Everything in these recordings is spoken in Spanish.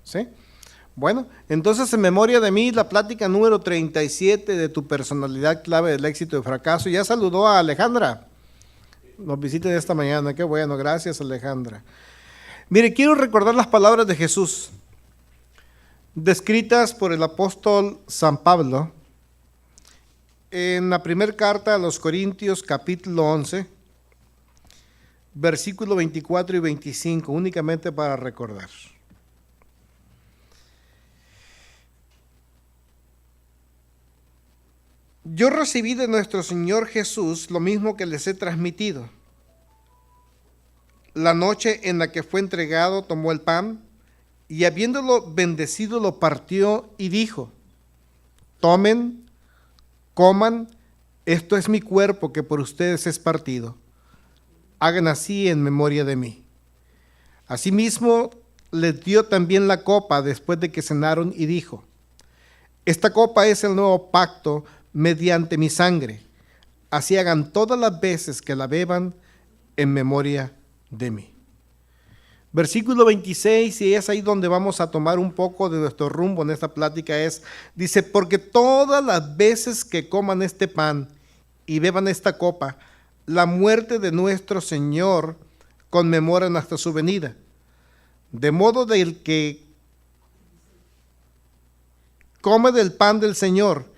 ¿Sí? Bueno, entonces en memoria de mí, la plática número 37 de tu personalidad clave del éxito y fracaso. Ya saludó a Alejandra. Nos visita esta mañana. Qué bueno, gracias Alejandra. Mire, quiero recordar las palabras de Jesús, descritas por el apóstol San Pablo en la primera carta a los Corintios, capítulo 11, versículo 24 y 25, únicamente para recordar. Yo recibí de nuestro Señor Jesús lo mismo que les he transmitido. La noche en la que fue entregado, tomó el pan y habiéndolo bendecido, lo partió y dijo: tomen, coman, esto es mi cuerpo que por ustedes es partido. Hagan así en memoria de mí. Asimismo, les dio también la copa después de que cenaron y dijo: esta copa es el nuevo pacto mediante mi sangre. Así hagan todas las veces que la beban en memoria de mí. Versículo 26, y es ahí donde vamos a tomar un poco de nuestro rumbo en esta plática, dice: porque todas las veces que coman este pan y beban esta copa, la muerte de nuestro Señor conmemoran hasta su venida. De modo del que come del pan del Señor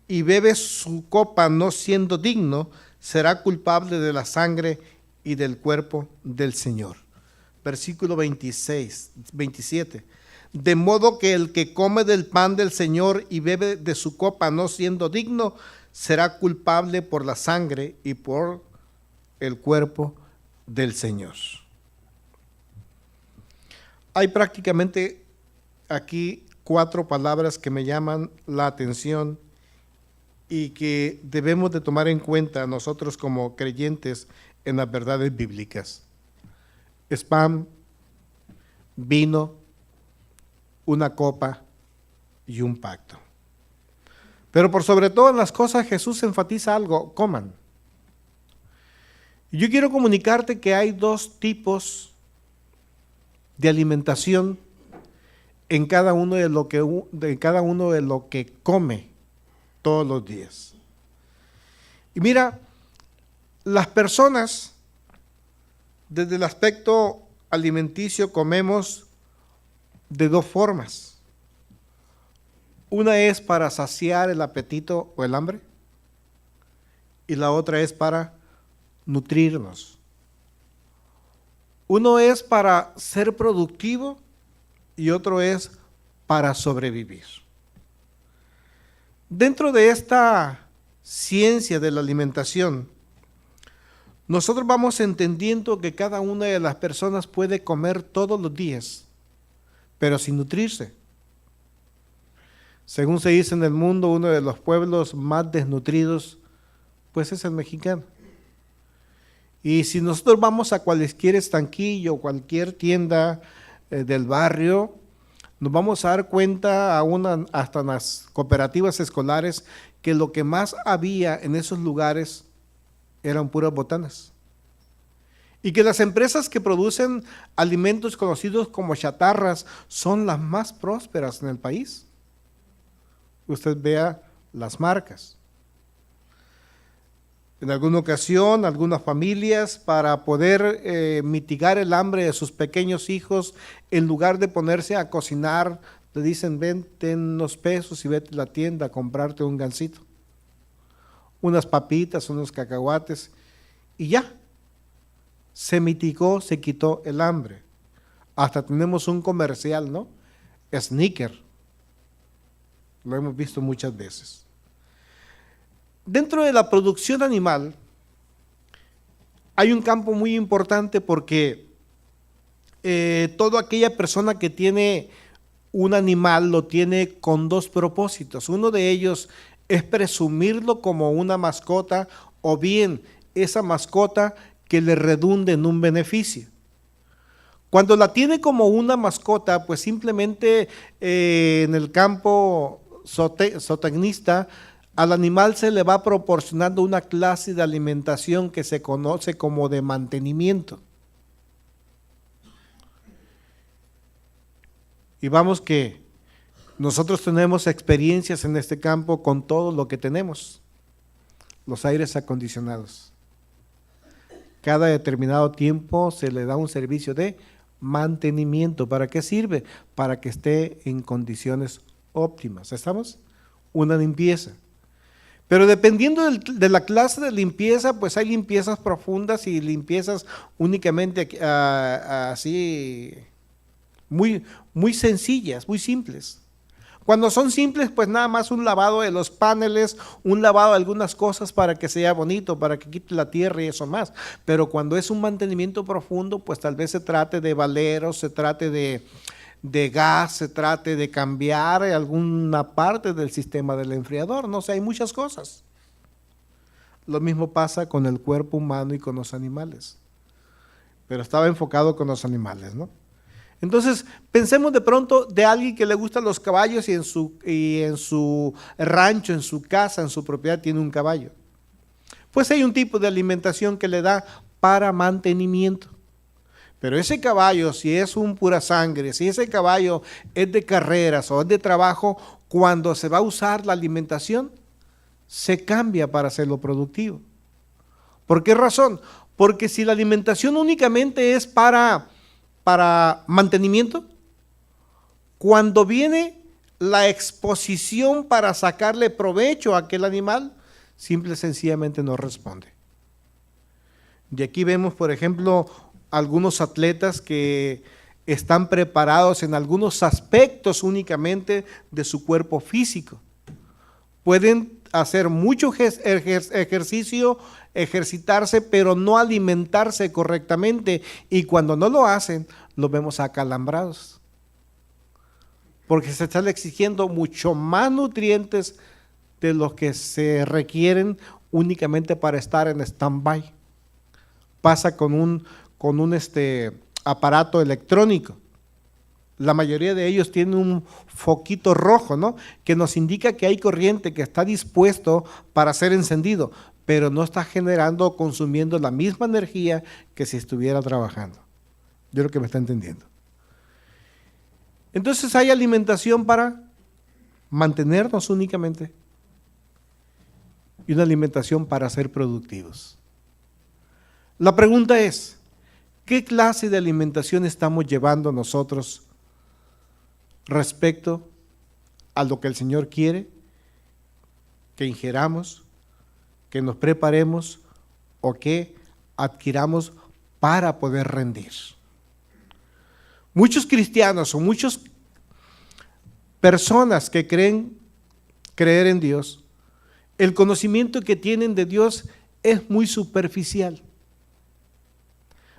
y bebe su copa no siendo digno, será culpable de la sangre y del cuerpo del Señor. Versículo 27. De modo que el que come del pan del Señor y bebe de su copa no siendo digno, será culpable por la sangre y por el cuerpo del Señor. Hay prácticamente aquí 4 palabras que me llaman la atención y que debemos de tomar en cuenta nosotros como creyentes en las verdades bíblicas. Es pan, vino, una copa y un pacto. Pero por sobre todas las cosas Jesús enfatiza algo: coman. Yo quiero comunicarte que hay 2 tipos de alimentación en cada uno de lo que come todos los días. Y mira, las personas desde el aspecto alimenticio comemos de 2 formas. Una es para saciar el apetito o el hambre, y la otra es para nutrirnos. Uno es para ser productivo y otro es para sobrevivir. Dentro de esta ciencia de la alimentación, nosotros vamos entendiendo que cada una de las personas puede comer todos los días, pero sin nutrirse. Según se dice en el mundo, uno de los pueblos más desnutridos, pues es el mexicano. Y si nosotros vamos a cualquier estanquillo, cualquier tienda del barrio, nos vamos a dar cuenta, hasta en las cooperativas escolares, que lo que más había en esos lugares eran puras botanas. Y que las empresas que producen alimentos conocidos como chatarras son las más prósperas en el país. Usted vea las marcas. En alguna ocasión, algunas familias, para poder mitigar el hambre de sus pequeños hijos, en lugar de ponerse a cocinar, le dicen: ven, ten unos pesos y vete a la tienda a comprarte un gansito, unas papitas, unos cacahuates, y ya, se mitigó, se quitó el hambre. Hasta tenemos un comercial, ¿no? Snicker. Lo hemos visto muchas veces. Dentro de la producción animal hay un campo muy importante porque toda aquella persona que tiene un animal lo tiene con 2 propósitos. Uno de ellos es presumirlo como una mascota, o bien esa mascota que le redunde en un beneficio. Cuando la tiene como una mascota, pues simplemente en el campo zootecnista, al animal se le va proporcionando una clase de alimentación que se conoce como de mantenimiento. Y vamos que nosotros tenemos experiencias en este campo con todo lo que tenemos. Los aires acondicionados. Cada determinado tiempo se le da un servicio de mantenimiento. ¿Para qué sirve? Para que esté en condiciones óptimas. ¿Estamos? Una limpieza. Pero dependiendo de la clase de limpieza, pues hay limpiezas profundas y limpiezas únicamente así, muy, muy sencillas, muy simples. Cuando son simples, pues nada más un lavado de los paneles, un lavado de algunas cosas para que sea bonito, para que quite la tierra y eso más. Pero cuando es un mantenimiento profundo, pues tal vez se trate de valeros, se trate de gas, se trate de cambiar alguna parte del sistema del enfriador, no sé, hay muchas cosas. Lo mismo pasa con el cuerpo humano y con los animales. Pero estaba enfocado con los animales, ¿no? Entonces, pensemos de pronto de alguien que le gustan los caballos y en su rancho, en su casa, en su propiedad tiene un caballo. Pues hay un tipo de alimentación que le da para mantenimiento. Pero ese caballo, si es un pura sangre, si ese caballo es de carreras o es de trabajo, cuando se va a usar la alimentación, se cambia para hacerlo productivo. ¿Por qué razón? Porque si la alimentación únicamente es para mantenimiento, cuando viene la exposición para sacarle provecho a aquel animal, simple y sencillamente no responde. De aquí vemos, por ejemplo, algunos atletas que están preparados en algunos aspectos únicamente de su cuerpo físico. Pueden hacer mucho ejercicio, ejercitarse, pero no alimentarse correctamente. Y cuando no lo hacen, los vemos acalambrados. Porque se están exigiendo mucho más nutrientes de los que se requieren únicamente para estar en stand-by. Pasa con un aparato electrónico. La mayoría de ellos tienen un foquito rojo, ¿no? Que nos indica que hay corriente, que está dispuesto para ser encendido, pero no está generando o consumiendo la misma energía que si estuviera trabajando. Yo creo que me está entendiendo. Entonces hay alimentación para mantenernos únicamente y una alimentación para ser productivos. La pregunta es, ¿qué clase de alimentación estamos llevando nosotros respecto a lo que el Señor quiere que ingeramos, que nos preparemos o que adquiramos para poder rendir? Muchos cristianos o muchas personas que creen creer en Dios, el conocimiento que tienen de Dios es muy superficial.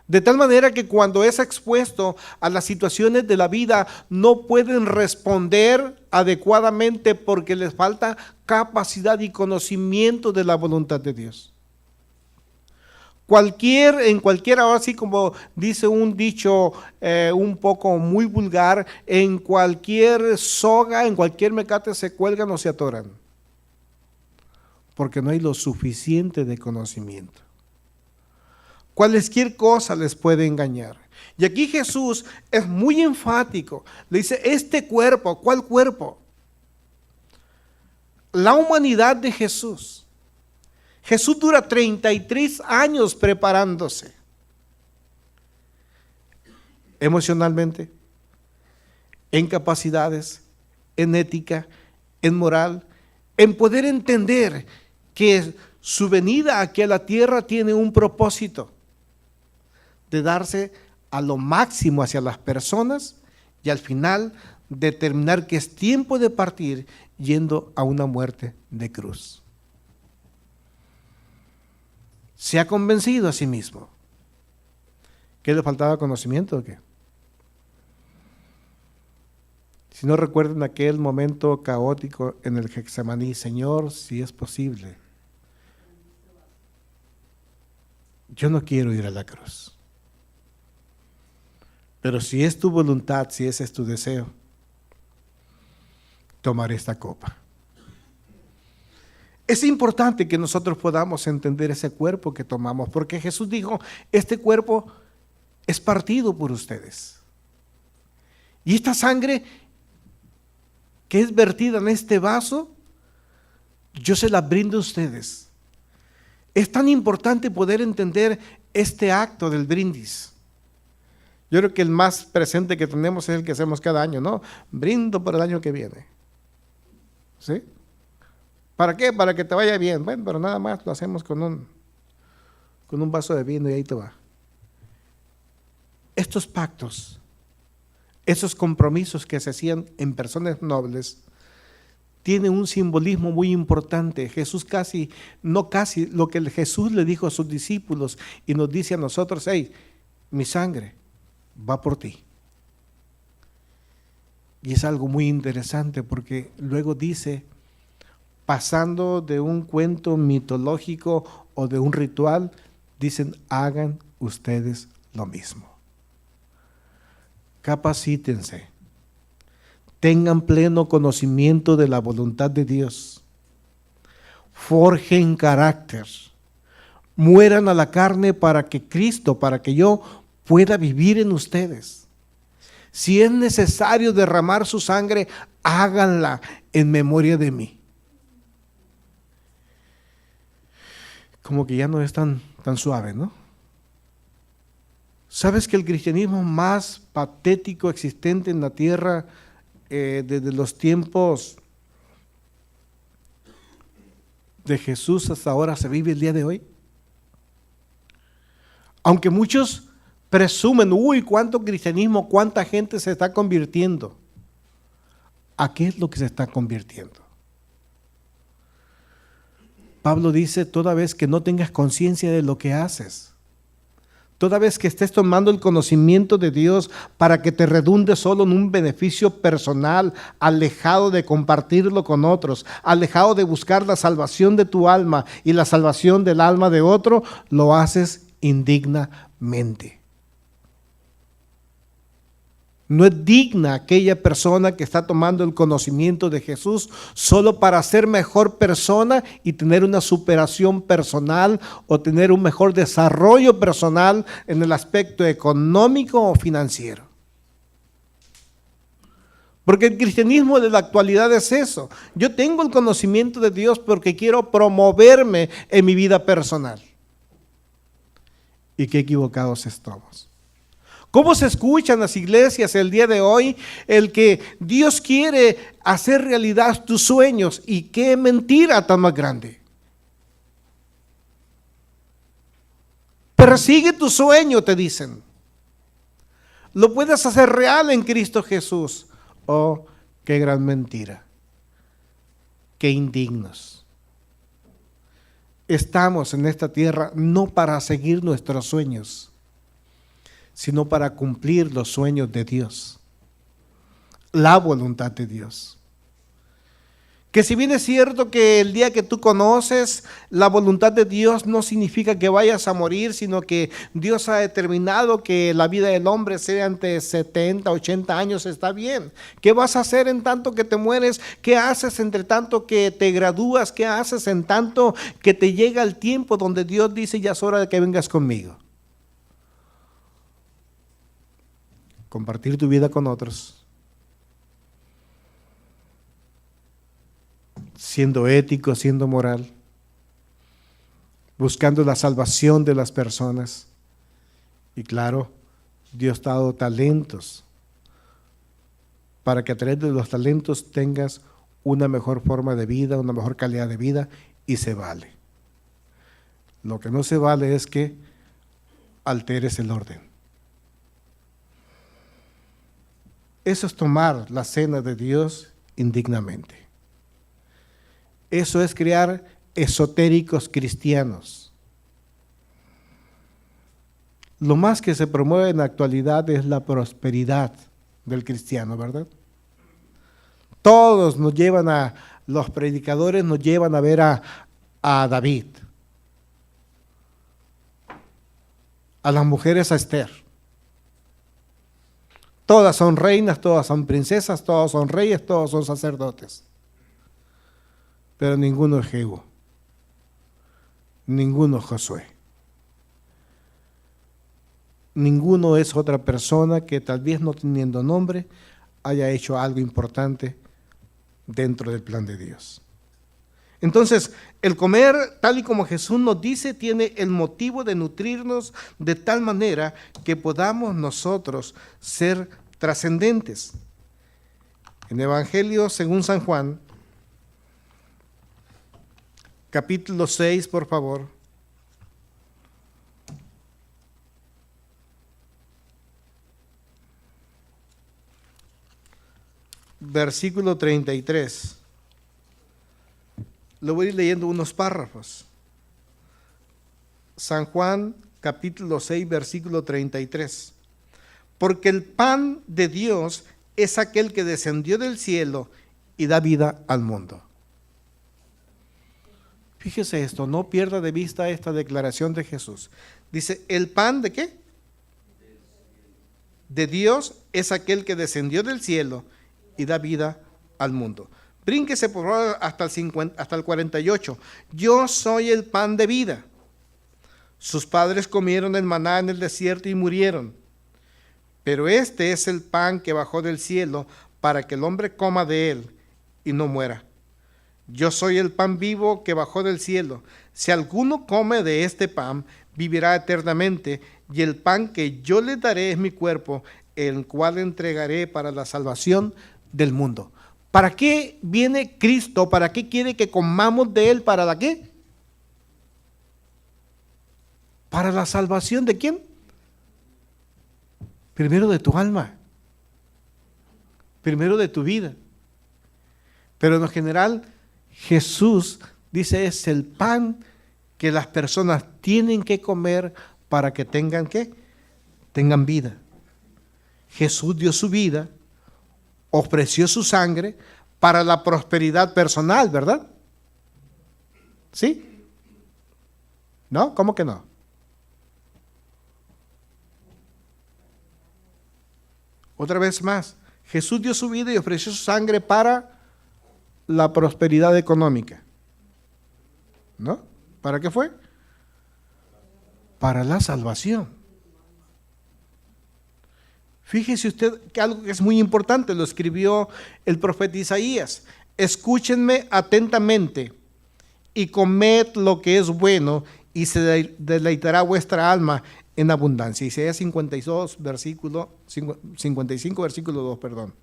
De tal manera que cuando es expuesto a las situaciones de la vida no pueden responder adecuadamente porque les falta capacidad y conocimiento de la voluntad de Dios. En cualquier, ahora sí como dice un dicho un poco muy vulgar, en cualquier soga, en cualquier mecate se cuelgan o se atoran. Porque no hay lo suficiente de conocimiento. Cualquier cosa les puede engañar. Y aquí Jesús es muy enfático. Le dice, este cuerpo, ¿cuál cuerpo? La humanidad de Jesús. Jesús dura 33 años preparándose. Emocionalmente, en capacidades, en ética, en moral, en poder entender que su venida aquí a la tierra tiene un propósito de darse a lo máximo hacia las personas y al final determinar que es tiempo de partir yendo a una muerte de cruz. ¿Se ha convencido a sí mismo? ¿Qué le faltaba conocimiento o qué? Si no recuerdan aquel momento caótico en el Getsemaní, Señor, si es posible, yo no quiero ir a la cruz. Pero si es tu voluntad, si ese es tu deseo, tomaré esta copa. Es importante que nosotros podamos entender ese cuerpo que tomamos, porque Jesús dijo, este cuerpo es partido por ustedes. Y esta sangre que es vertida en este vaso, yo se la brindo a ustedes. Es tan importante poder entender este acto del brindis. Yo creo que el más presente que tenemos es el que hacemos cada año, ¿no? Brindo por el año que viene. ¿Sí? ¿Para qué? Para que te vaya bien. Bueno, pero nada más lo hacemos con un vaso de vino y ahí te va. Estos pactos, esos compromisos que se hacían en personas nobles, tienen un simbolismo muy importante. Jesús lo que Jesús le dijo a sus discípulos y nos dice a nosotros: hey, mi sangre va por ti. Y es algo muy interesante porque luego dice, pasando de un cuento mitológico o de un ritual, dicen: hagan ustedes lo mismo. Capacítense, tengan pleno conocimiento de la voluntad de Dios, forjen carácter, mueran a la carne para que Cristo, para que yo pueda vivir en ustedes. Si es necesario derramar su sangre, háganla en memoria de mí. Como que ya no es tan suave, ¿no? ¿Sabes que el cristianismo más patético existente en la tierra desde los tiempos de Jesús hasta ahora se vive el día de hoy? Aunque muchos presumen, cuánto cristianismo, cuánta gente se está convirtiendo. ¿A qué es lo que se está convirtiendo? Pablo dice: toda vez que no tengas conciencia de lo que haces, toda vez que estés tomando el conocimiento de Dios para que te redunde solo en un beneficio personal, alejado de compartirlo con otros, alejado de buscar la salvación de tu alma y la salvación del alma de otro, lo haces indignamente. No es digna aquella persona que está tomando el conocimiento de Jesús solo para ser mejor persona y tener una superación personal o tener un mejor desarrollo personal en el aspecto económico o financiero. Porque el cristianismo de la actualidad es eso. Yo tengo el conocimiento de Dios porque quiero promoverme en mi vida personal. Y qué equivocados estamos. ¿Cómo se escuchan las iglesias el día de hoy el que Dios quiere hacer realidad tus sueños? Y qué mentira tan más grande. Persigue tu sueño, te dicen. Lo puedes hacer real en Cristo Jesús. Oh, qué gran mentira. Qué indignos. Estamos en esta tierra no para seguir nuestros sueños, sino para cumplir los sueños de Dios, la voluntad de Dios. Que si bien es cierto que el día que tú conoces la voluntad de Dios no significa que vayas a morir, sino que Dios ha determinado que la vida del hombre sea entre 70, 80 años, está bien. ¿Qué vas a hacer en tanto que te mueres? ¿Qué haces entre tanto que te gradúas? ¿Qué haces en tanto que te llega el tiempo donde Dios dice: ya es hora de que vengas conmigo? Compartir tu vida con otros, siendo ético, siendo moral, buscando la salvación de las personas. Y claro, Dios te ha dado talentos para que a través de los talentos tengas una mejor forma de vida, una mejor calidad de vida, y se vale. Lo que no se vale es que alteres el orden. Eso es tomar la cena de Dios indignamente. Eso es crear esotéricos cristianos. Lo más que se promueve en la actualidad es la prosperidad del cristiano, ¿verdad? Todos nos llevan los predicadores nos llevan a ver a David, a las mujeres a Esther. Todas son reinas, todas son princesas, todos son reyes, todos son sacerdotes. Pero ninguno es Jehú, ninguno es Josué. Ninguno es otra persona que tal vez no teniendo nombre, haya hecho algo importante dentro del plan de Dios. Entonces, el comer, tal y como Jesús nos dice, tiene el motivo de nutrirnos de tal manera que podamos nosotros ser trascendentes. En Evangelio según San Juan, capítulo 6, por favor. Versículo 33. Lo voy a ir leyendo unos párrafos. San Juan, capítulo 6, versículo 33. Porque el pan de Dios es aquel que descendió del cielo y da vida al mundo. Fíjese esto, no pierda de vista esta declaración de Jesús. Dice, ¿el pan de qué? De Dios es aquel que descendió del cielo y da vida al mundo. Brínquese por favor hasta el 48. Yo soy el pan de vida. Sus padres comieron el maná en el desierto y murieron. Pero este es el pan que bajó del cielo para que el hombre coma de él y no muera. Yo soy el pan vivo que bajó del cielo. Si alguno come de este pan, vivirá eternamente, y el pan que yo le daré es mi cuerpo, el cual entregaré para la salvación del mundo. ¿Para qué viene Cristo? ¿Para qué quiere que comamos de él? ¿Para la qué? ¿Para la salvación de quién? Primero de tu alma, primero de tu vida. Pero en lo general, Jesús dice es el pan que las personas tienen que comer para que tengan ¿qué? Tengan vida. Jesús dio su vida, ofreció su sangre para la prosperidad personal, ¿verdad? ¿Sí? ¿No? ¿Cómo que no? Otra vez más, Jesús dio su vida y ofreció su sangre para la prosperidad económica. ¿No? ¿Para qué fue? Para la salvación. Fíjese usted que algo que es muy importante, lo escribió el profeta Isaías. Escúchenme atentamente y comed lo que es bueno y se deleitará vuestra alma en abundancia. Isaías 55, versículo 2, perdón.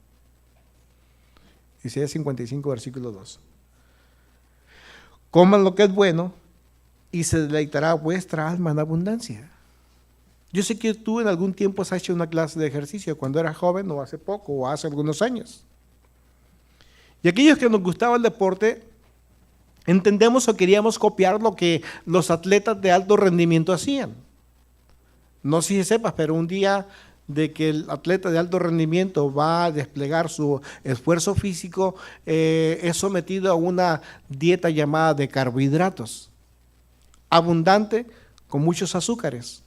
Isaías 55, versículo 2. Coman lo que es bueno y se deleitará vuestra alma en abundancia. Yo sé que tú en algún tiempo has hecho una clase de ejercicio cuando eras joven o hace poco o hace algunos años. Y aquellos que nos gustaba el deporte, entendemos o queríamos copiar lo que los atletas de alto rendimiento hacían. No sé si sepas, pero un día de que el atleta de alto rendimiento va a desplegar su esfuerzo físico, es sometido a una dieta llamada de carbohidratos, abundante con muchos azúcares.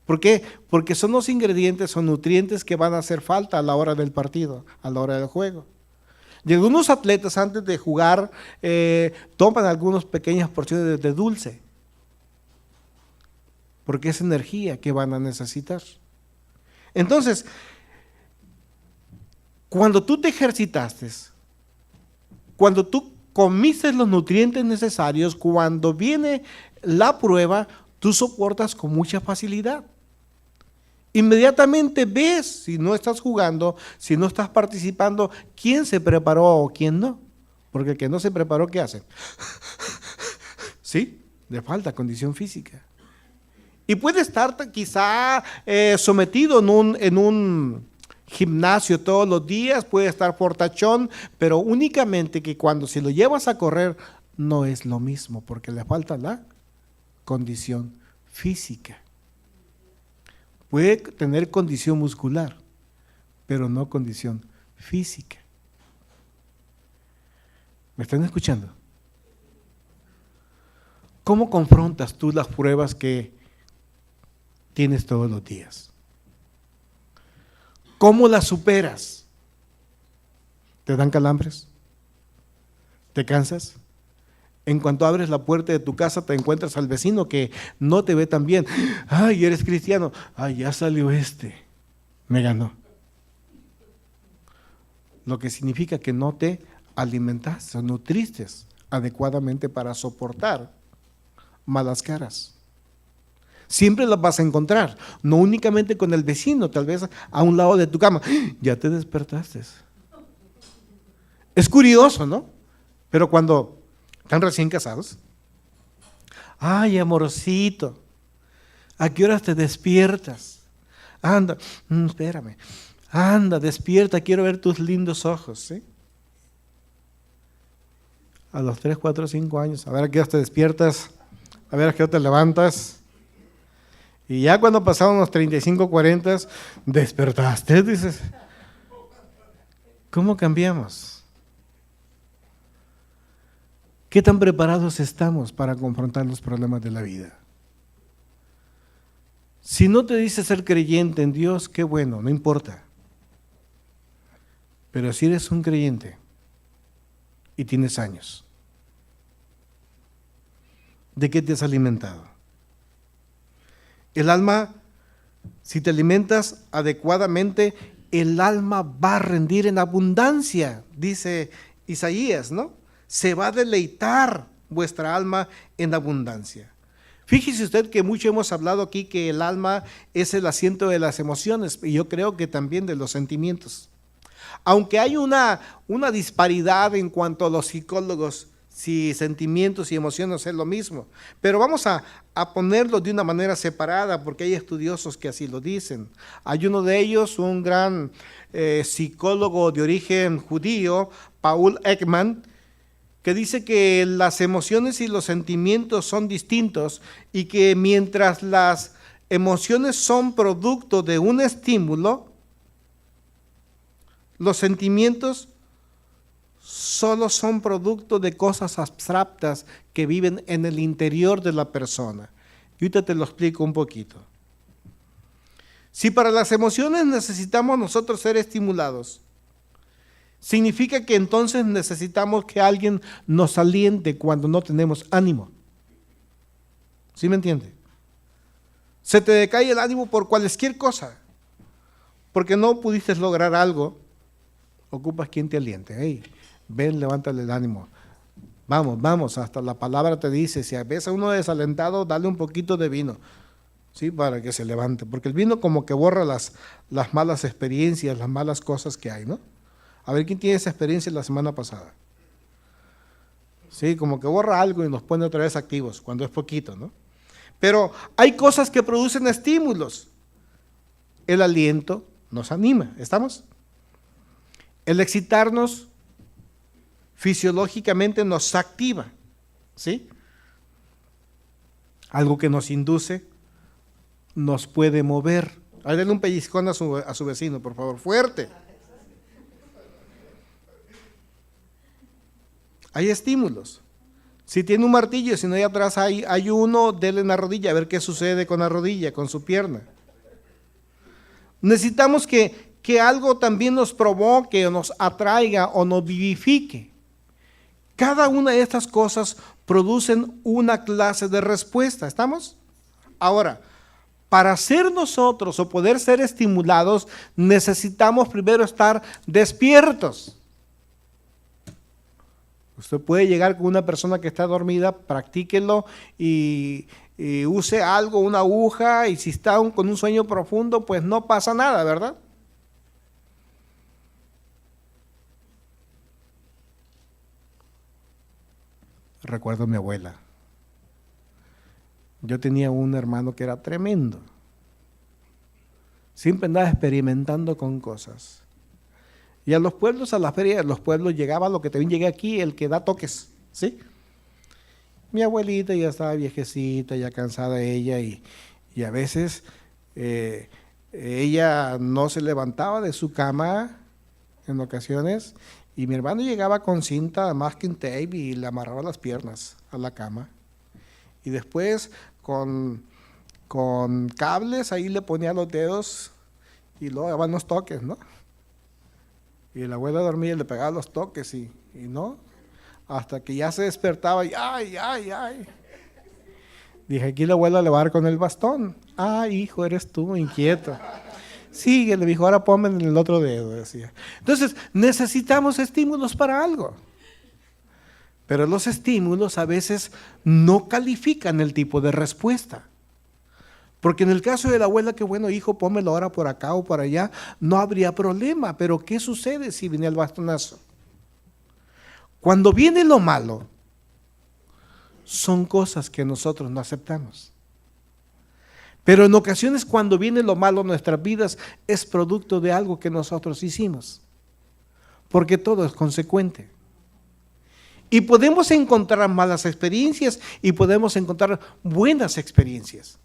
¿Por qué? Porque son los ingredientes o nutrientes que van a hacer falta a la hora del partido, a la hora del juego. Y algunos atletas antes de jugar toman algunas pequeñas porciones de dulce, porque es energía que van a necesitar. Entonces, cuando tú te ejercitaste, cuando tú comiste los nutrientes necesarios, cuando viene la prueba, tú soportas con mucha facilidad. Inmediatamente ves si no estás jugando, si no estás participando, quién se preparó o quién no. Porque el que no se preparó, ¿qué hace? ¿Sí? Le falta condición física. Y puede estar quizá sometido en un gimnasio todos los días, puede estar fortachón, pero únicamente que cuando si lo llevas a correr no es lo mismo, porque le falta la condición física. Puede tener condición muscular, pero no condición física. ¿Me están escuchando? ¿Cómo confrontas tú las pruebas que tienes todos los días? ¿Cómo las superas? ¿Te dan calambres? ¿Te cansas? En cuanto abres la puerta de tu casa te encuentras al vecino que no te ve tan bien. Ay, eres cristiano. Ay, ya salió este. Me ganó. lo que significa que no te alimentaste o nutriste adecuadamente para soportar malas caras. Siempre las vas a encontrar, no únicamente con el vecino, tal vez a un lado de tu cama. Ya te despertaste. Es curioso, ¿no? Pero cuando están recién casados, ay, amorcito, ¿a qué horas te despiertas? Anda, espérame, anda, despierta, quiero ver tus lindos ojos, ¿sí? A los 3, 4, 5 años, a ver a qué horas te despiertas, a ver a qué hora te levantas. Y ya cuando pasaron los 35, 40, despertaste, dices, ¿cómo cambiamos? ¿Qué tan preparados estamos para confrontar los problemas de la vida? Si no te dices ser creyente en Dios, qué bueno, no importa. Pero si eres un creyente y tienes años, ¿de qué te has alimentado? El alma, si te alimentas adecuadamente, el alma va a rendir en abundancia, dice Isaías, ¿no? Se va a deleitar vuestra alma en abundancia. Fíjese usted que mucho hemos hablado aquí que el alma es el asiento de las emociones, y yo creo que también de los sentimientos. Aunque hay una disparidad en cuanto a los psicólogos, si sentimientos y emociones es lo mismo, pero vamos a ponerlo de una manera separada porque hay estudiosos que así lo dicen. Hay uno de ellos, un gran psicólogo de origen judío, Paul Ekman, que dice que las emociones y los sentimientos son distintos y que mientras las emociones son producto de un estímulo, los sentimientos solo son producto de cosas abstractas que viven en el interior de la persona. Y ahorita te lo explico un poquito. Si para las emociones necesitamos nosotros ser estimulados, significa que entonces necesitamos que alguien nos aliente cuando no tenemos ánimo. ¿Sí me entiende? Se te decae el ánimo por cualquier cosa, porque no pudiste lograr algo, ocupas quien te aliente. Hey, ven, levántale el ánimo. Vamos, vamos, hasta la palabra te dice, si a veces uno es desalentado, dale un poquito de vino, ¿sí? Para que se levante, porque el vino como que borra las malas experiencias, las malas cosas que hay, ¿no? A ver, ¿quién tiene esa experiencia la semana pasada? Sí, como que borra algo y nos pone otra vez activos, cuando es poquito, ¿no? Pero hay cosas que producen estímulos. El aliento nos anima, ¿estamos? El excitarnos fisiológicamente nos activa, ¿sí? Algo que nos induce nos puede mover. A ver, denle un pellizcón a su vecino, por favor, fuerte. Hay estímulos. Si tiene un martillo, si no hay atrás hay uno, denle en la rodilla, a ver qué sucede con la rodilla, con su pierna. Necesitamos que algo también nos provoque o nos atraiga o nos vivifique. Cada una de estas cosas producen una clase de respuesta, ¿estamos? Ahora, para ser nosotros o poder ser estimulados, necesitamos primero estar despiertos. Usted puede llegar con una persona que está dormida, practíquelo y use algo, una aguja, y si está con un sueño profundo, pues no pasa nada, ¿verdad? Recuerdo a mi abuela. Yo tenía un hermano que era tremendo. Siempre andaba experimentando con cosas. Y a los pueblos, a las ferias de los pueblos llegaba lo que también llegué aquí, el que da toques, ¿sí? Mi abuelita ya estaba viejecita, ya cansada ella, y a veces ella no se levantaba de su cama en ocasiones, y mi hermano llegaba con cinta, masking tape, y le amarraba las piernas a la cama. Y después con cables ahí le ponía los dedos y luego daban los toques, ¿no? Y la abuela dormía y le pegaba los toques y no, hasta que ya se despertaba y ¡ay, ay, ay! Dije, aquí la abuela le va a dar con el bastón. ¡Ah, hijo, eres tú, inquieto! Sigue, le dijo, ahora ponme en el otro dedo, decía. Entonces, necesitamos estímulos para algo. Pero los estímulos a veces no califican el tipo de respuesta. Porque en el caso de la abuela, que bueno, hijo, pónmelo ahora por acá o por allá, no habría problema. Pero ¿qué sucede si viene el bastonazo? Cuando viene lo malo, son cosas que nosotros no aceptamos. Pero en ocasiones cuando viene lo malo en nuestras vidas es producto de algo que nosotros hicimos. Porque todo es consecuente. Y podemos encontrar malas experiencias y podemos encontrar buenas experiencias.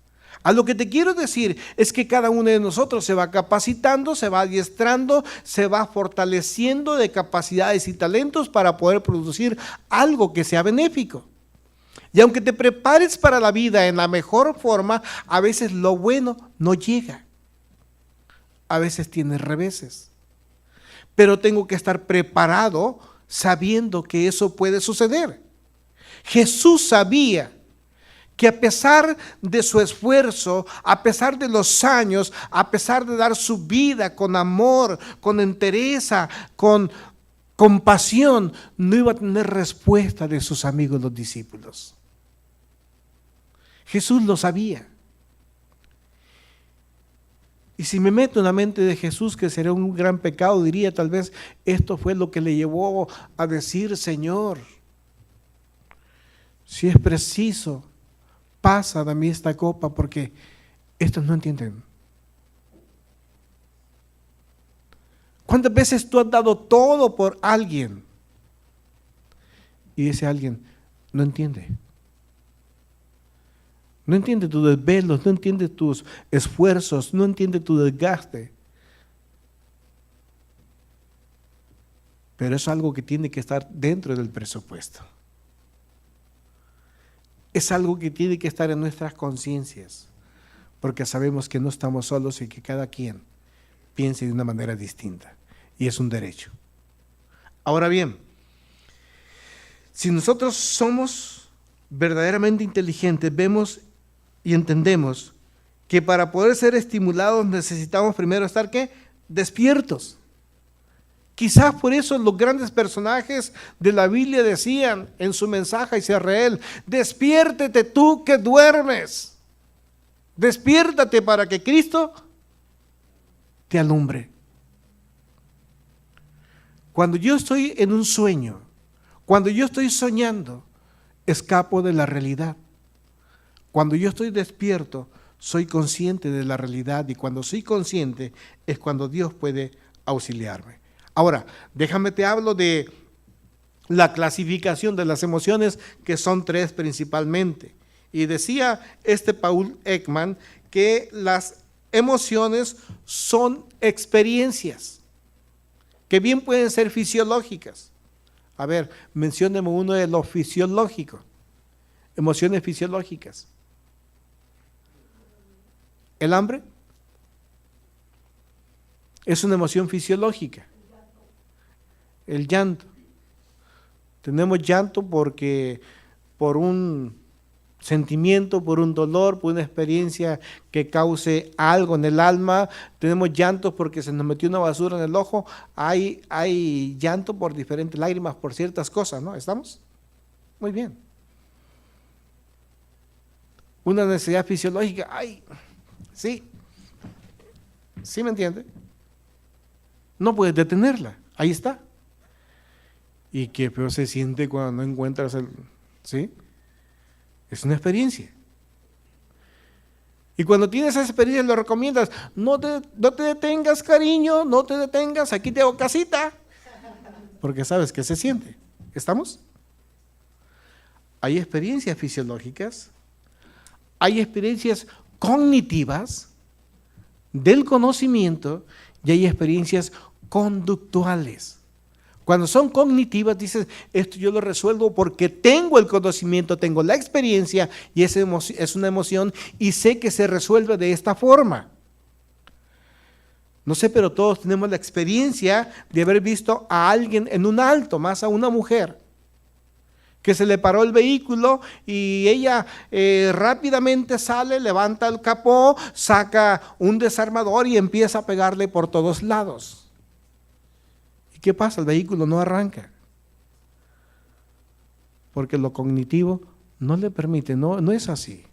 A lo que te quiero decir es que cada uno de nosotros se va capacitando, se va adiestrando, se va fortaleciendo de capacidades y talentos para poder producir algo que sea benéfico. Y aunque te prepares para la vida en la mejor forma, a veces lo bueno no llega. A veces tienes reveses. Pero tengo que estar preparado sabiendo que eso puede suceder. Jesús sabía que a pesar de su esfuerzo, a pesar de los años, a pesar de dar su vida con amor, con entereza, con compasión, no iba a tener respuesta de sus amigos los discípulos. Jesús lo sabía. Y si me meto en la mente de Jesús, que sería un gran pecado, diría tal vez esto fue lo que le llevó a decir, Señor, si es preciso, pasa de mí esta copa, porque estos no entienden. ¿Cuántas veces tú has dado todo por alguien? Y ese alguien no entiende. No entiende tus desvelos, no entiende tus esfuerzos, no entiende tu desgaste. Pero es algo que tiene que estar dentro del presupuesto. Es algo que tiene que estar en nuestras conciencias, porque sabemos que no estamos solos y que cada quien piense de una manera distinta, y es un derecho. Ahora bien, si nosotros somos verdaderamente inteligentes, vemos y entendemos que para poder ser estimulados necesitamos primero estar, ¿qué? Despiertos. Quizás por eso los grandes personajes de la Biblia decían en su mensaje a Israel, despiértate tú que duermes, despiértate para que Cristo te alumbre. Cuando yo estoy en un sueño, cuando yo estoy soñando, escapo de la realidad. Cuando yo estoy despierto, soy consciente de la realidad, y cuando soy consciente es cuando Dios puede auxiliarme. Ahora, déjame te hablo de la clasificación de las emociones, que son 3 principalmente. Y decía Paul Ekman que las emociones son experiencias, que bien pueden ser fisiológicas. A ver, mencióneme uno de lo fisiológico. Emociones fisiológicas. ¿El hambre? Es una emoción fisiológica. El llanto. Tenemos llanto porque por un sentimiento, por un dolor, por una experiencia que cause algo en el alma. Tenemos llantos porque se nos metió una basura en el ojo. Hay llanto por diferentes lágrimas, por ciertas cosas, ¿no? ¿Estamos? Muy bien. Una necesidad fisiológica, sí. ¿Sí me entiende? No puedes detenerla, ahí está. Y qué peor se siente cuando no encuentras ¿sí? Es una experiencia. Y cuando tienes esa experiencia lo recomiendas, no te detengas, cariño, no te detengas, aquí te hago casita. Porque sabes que se siente. ¿Estamos? Hay experiencias fisiológicas, hay experiencias cognitivas del conocimiento y hay experiencias conductuales. Cuando son cognitivas, dices, esto yo lo resuelvo porque tengo el conocimiento, tengo la experiencia y es una emoción y sé que se resuelve de esta forma. No sé, pero todos tenemos la experiencia de haber visto a alguien en un alto, más a una mujer, que se le paró el vehículo y ella rápidamente sale, levanta el capó, saca un desarmador y empieza a pegarle por todos lados. ¿Y qué pasa? El vehículo no arranca. Porque lo cognitivo no le permite, no es así.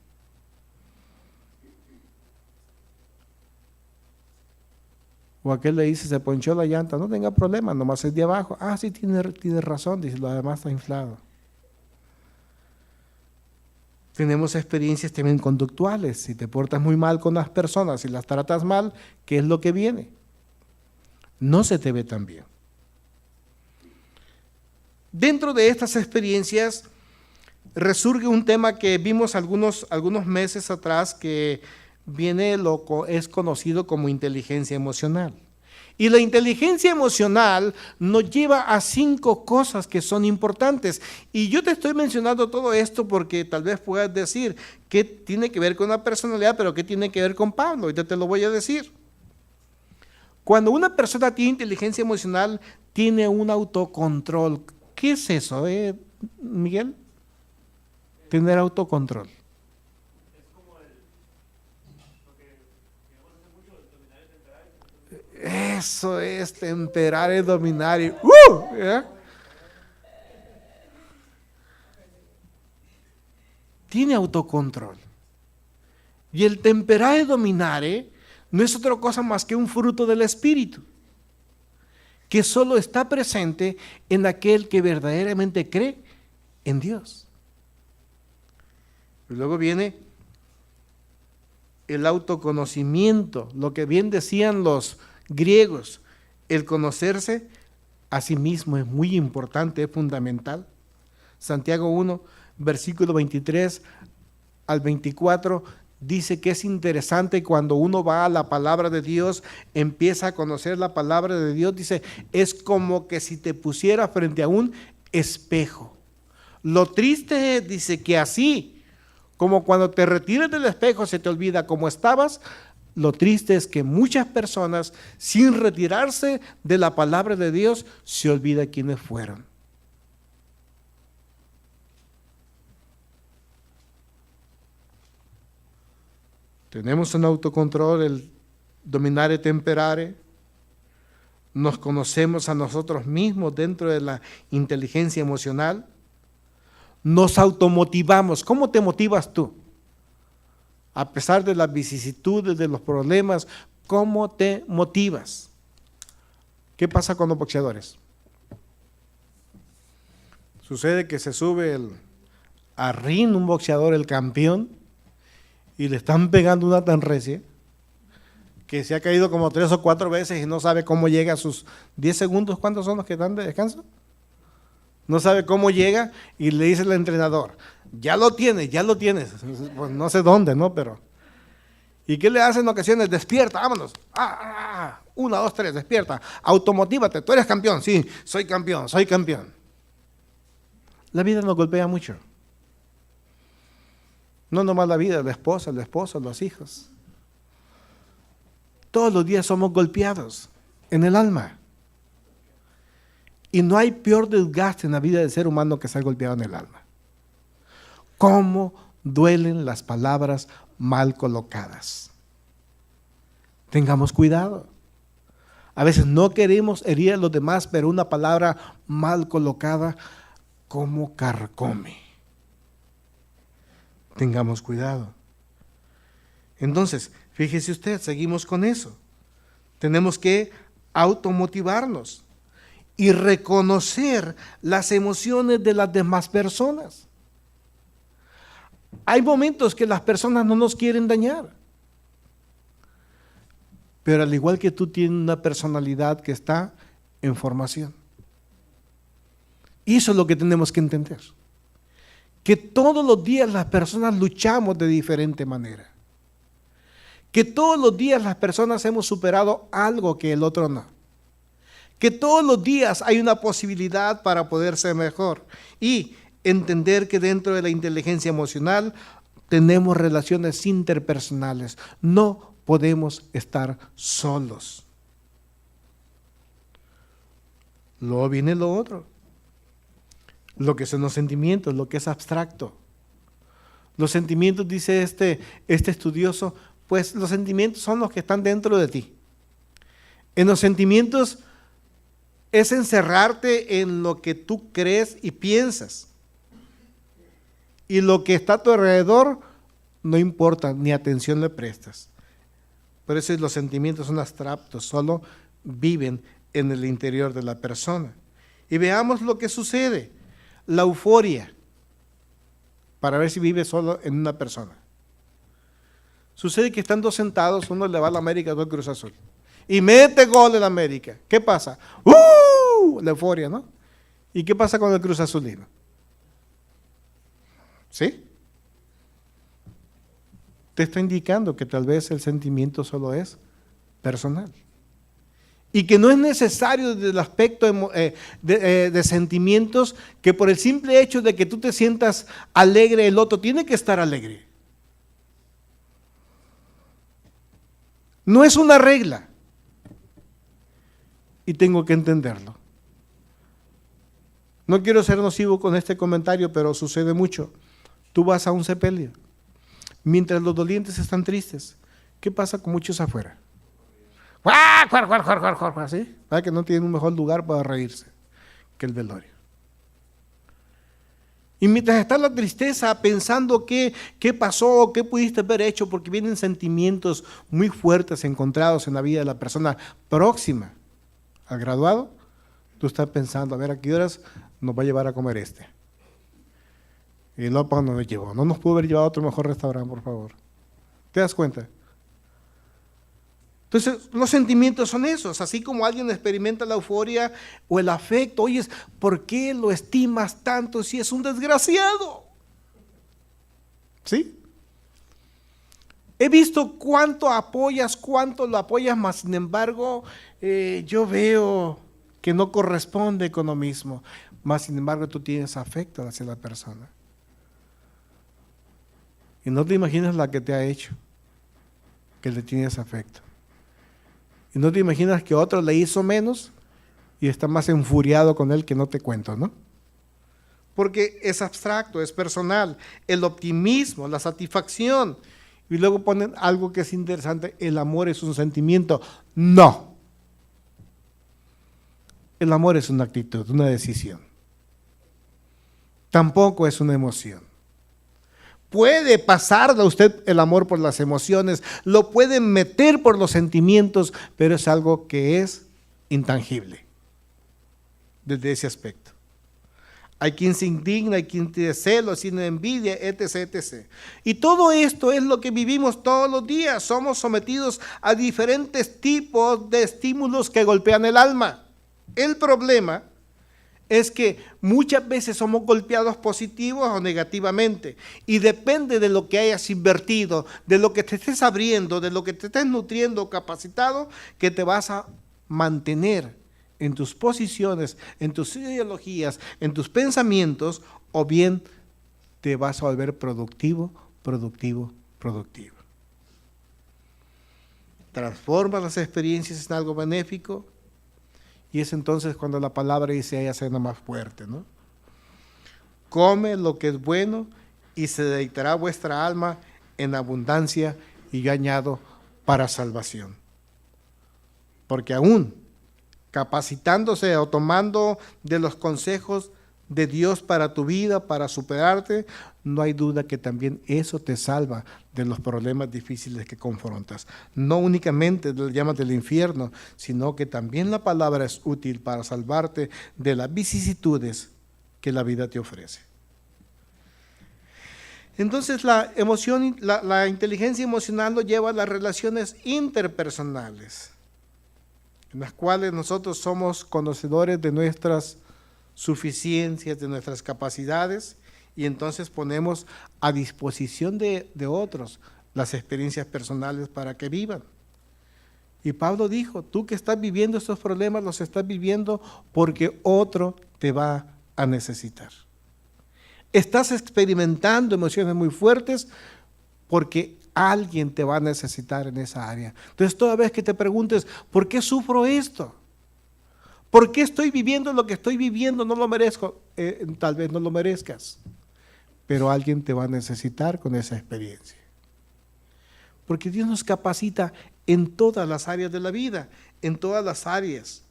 O aquel le dice, se ponchó la llanta, no tenga problema, nomás es de abajo. Ah, sí, tiene razón, dice, lo demás está inflado. Tenemos experiencias también conductuales. Si te portas muy mal con las personas y las tratas mal, ¿qué es lo que viene? No se te ve tan bien. Dentro de estas experiencias resurge un tema que vimos algunos meses atrás que es conocido como inteligencia emocional. Y la inteligencia emocional nos lleva a 5 cosas que son importantes. Y yo te estoy mencionando todo esto porque tal vez puedas decir qué tiene que ver con la personalidad, pero qué tiene que ver con Pablo. Ahorita te lo voy a decir. Cuando una persona tiene inteligencia emocional, tiene un autocontrol. ¿Qué es eso, Miguel? Tener autocontrol. Eso es temperar y dominar. ¿Yeah? Tiene autocontrol. Y el temperar y dominar no es otra cosa más que un fruto del Espíritu, que solo está presente en aquel que verdaderamente cree en Dios. Y luego viene el autoconocimiento, lo que bien decían los griegos, el conocerse a sí mismo es muy importante, es fundamental. Santiago 1, versículo 23 al 24, dice que es interesante cuando uno va a la palabra de Dios, empieza a conocer la palabra de Dios, dice, es como que si te pusiera frente a un espejo. Lo triste es, dice, que así, como cuando te retiras del espejo se te olvida cómo estabas, lo triste es que muchas personas, sin retirarse de la palabra de Dios, se olvida quiénes fueron. Tenemos un autocontrol, el dominar y temperar. Nos conocemos a nosotros mismos dentro de la inteligencia emocional. Nos automotivamos. ¿Cómo te motivas tú? A pesar de las vicisitudes, de los problemas, ¿cómo te motivas? ¿Qué pasa con los boxeadores? Sucede que se sube a ring un boxeador, el campeón, y le están pegando una tan recia que se ha caído como 3 o 4 veces y no sabe cómo llega a sus 10 segundos. ¿Cuántos son los que están de descanso? No sabe cómo llega y le dice el entrenador, ya lo tienes. Pues no sé dónde, ¿no? Pero, ¿y qué le hace en ocasiones? Despierta, vámonos. 1, 2, 3, despierta. Automotívate, tú eres campeón. Sí, soy campeón. La vida nos golpea mucho. No nomás la vida, la esposa, el esposo, los hijos. Todos los días somos golpeados en el alma. Y no hay peor desgaste en la vida del ser humano que ser golpeado en el alma. ¿Cómo duelen las palabras mal colocadas? Tengamos cuidado. A veces no queremos herir a los demás, pero una palabra mal colocada, ¿cómo carcome? Tengamos cuidado. Entonces, fíjese usted, seguimos con eso. Tenemos que automotivarnos y reconocer las emociones de las demás personas. Hay momentos que las personas no nos quieren dañar, pero al igual que tú tienes una personalidad que está en formación. Y eso es lo que tenemos que entender, que todos los días las personas luchamos de diferente manera, que todos los días las personas hemos superado algo que el otro no, que todos los días hay una posibilidad para poder ser mejor y entender que dentro de la inteligencia emocional tenemos relaciones interpersonales, no podemos estar solos. Luego viene lo otro, lo que son los sentimientos, lo que es abstracto. Los sentimientos, dice este estudioso, pues los sentimientos son los que están dentro de ti. En los sentimientos es encerrarte en lo que tú crees y piensas. Y lo que está a tu alrededor no importa, ni atención le prestas. Por eso los sentimientos son abstractos, solo viven en el interior de la persona. Y veamos lo que sucede. La euforia, para ver si vive solo en una persona. Sucede que están dos sentados, uno le va a la América, otro al Cruz Azul. Y mete gol en América. ¿Qué pasa? La euforia, ¿no? ¿Y qué pasa con el Cruz Azulino? ¿Sí? Te está indicando que tal vez el sentimiento solo es personal. Y que no es necesario desde el aspecto de sentimientos, que por el simple hecho de que tú te sientas alegre, el otro tiene que estar alegre. No es una regla. Y tengo que entenderlo. No quiero ser nocivo con este comentario, pero sucede mucho. Tú vas a un sepelio. Mientras los dolientes están tristes, ¿qué pasa con muchos afuera? ¿Sí? ¿Verdad que no tienen un mejor lugar para reírse que el velorio? Y mientras está la tristeza pensando qué pasó, qué pudiste haber hecho, porque vienen sentimientos muy fuertes encontrados en la vida de la persona próxima al graduado, tú estás pensando, a ver, ¿a qué horas nos va a llevar a comer este? Y no, ¿para dónde nos llevó? No nos pudo haber llevado a otro mejor restaurante, por favor. ¿Te das cuenta? Entonces, los sentimientos son esos, así como alguien experimenta la euforia o el afecto. Oye, ¿por qué lo estimas tanto si es un desgraciado? ¿Sí? He visto cuánto lo apoyas, mas sin embargo, yo veo que no corresponde con lo mismo. Mas sin embargo, tú tienes afecto hacia la persona. Y no te imaginas la que te ha hecho, que le tienes afecto. Y no te imaginas que otro le hizo menos y está más enfuriado con él que no te cuento, ¿no? Porque es abstracto, es personal. El optimismo, la satisfacción. Y luego ponen algo que es interesante, el amor es un sentimiento. No. El amor es una actitud, una decisión. Tampoco es una emoción. Puede pasar de usted el amor por las emociones, lo puede meter por los sentimientos, pero es algo que es intangible desde ese aspecto. Hay quien se indigna, hay quien tiene celos, tiene envidia, etc., etc. Y todo esto es lo que vivimos todos los días. Somos sometidos a diferentes tipos de estímulos que golpean el alma. El problema es que muchas veces somos golpeados positivos o negativamente, y depende de lo que hayas invertido, de lo que te estés abriendo, de lo que te estés nutriendo o capacitado, que te vas a mantener en tus posiciones, en tus ideologías, en tus pensamientos, o bien te vas a volver productivo. Transforma las experiencias en algo benéfico. Y es entonces cuando la palabra dice, ella será más fuerte, ¿no? Come lo que es bueno y se deleitará vuestra alma en abundancia, y yo añado, para salvación. Porque aún capacitándose o tomando de los consejos de Dios para tu vida, para superarte, no hay duda que también eso te salva de los problemas difíciles que confrontas. No únicamente de las llamas del infierno, sino que también la palabra es útil para salvarte de las vicisitudes que la vida te ofrece. Entonces la inteligencia emocional lo lleva a las relaciones interpersonales, en las cuales nosotros somos conocedores de nuestras suficiencias, de nuestras capacidades, y entonces ponemos a disposición de otros las experiencias personales para que vivan. Y Pablo dijo, tú que estás viviendo estos problemas, los estás viviendo porque otro te va a necesitar. Estás experimentando emociones muy fuertes porque alguien te va a necesitar en esa área. Entonces, toda vez que te preguntes, ¿por qué sufro esto? ¿Por qué estoy viviendo lo que estoy viviendo? No lo merezco. Tal vez no lo merezcas, pero alguien te va a necesitar con esa experiencia. Porque Dios nos capacita en todas las áreas de la vida, en todas las áreas.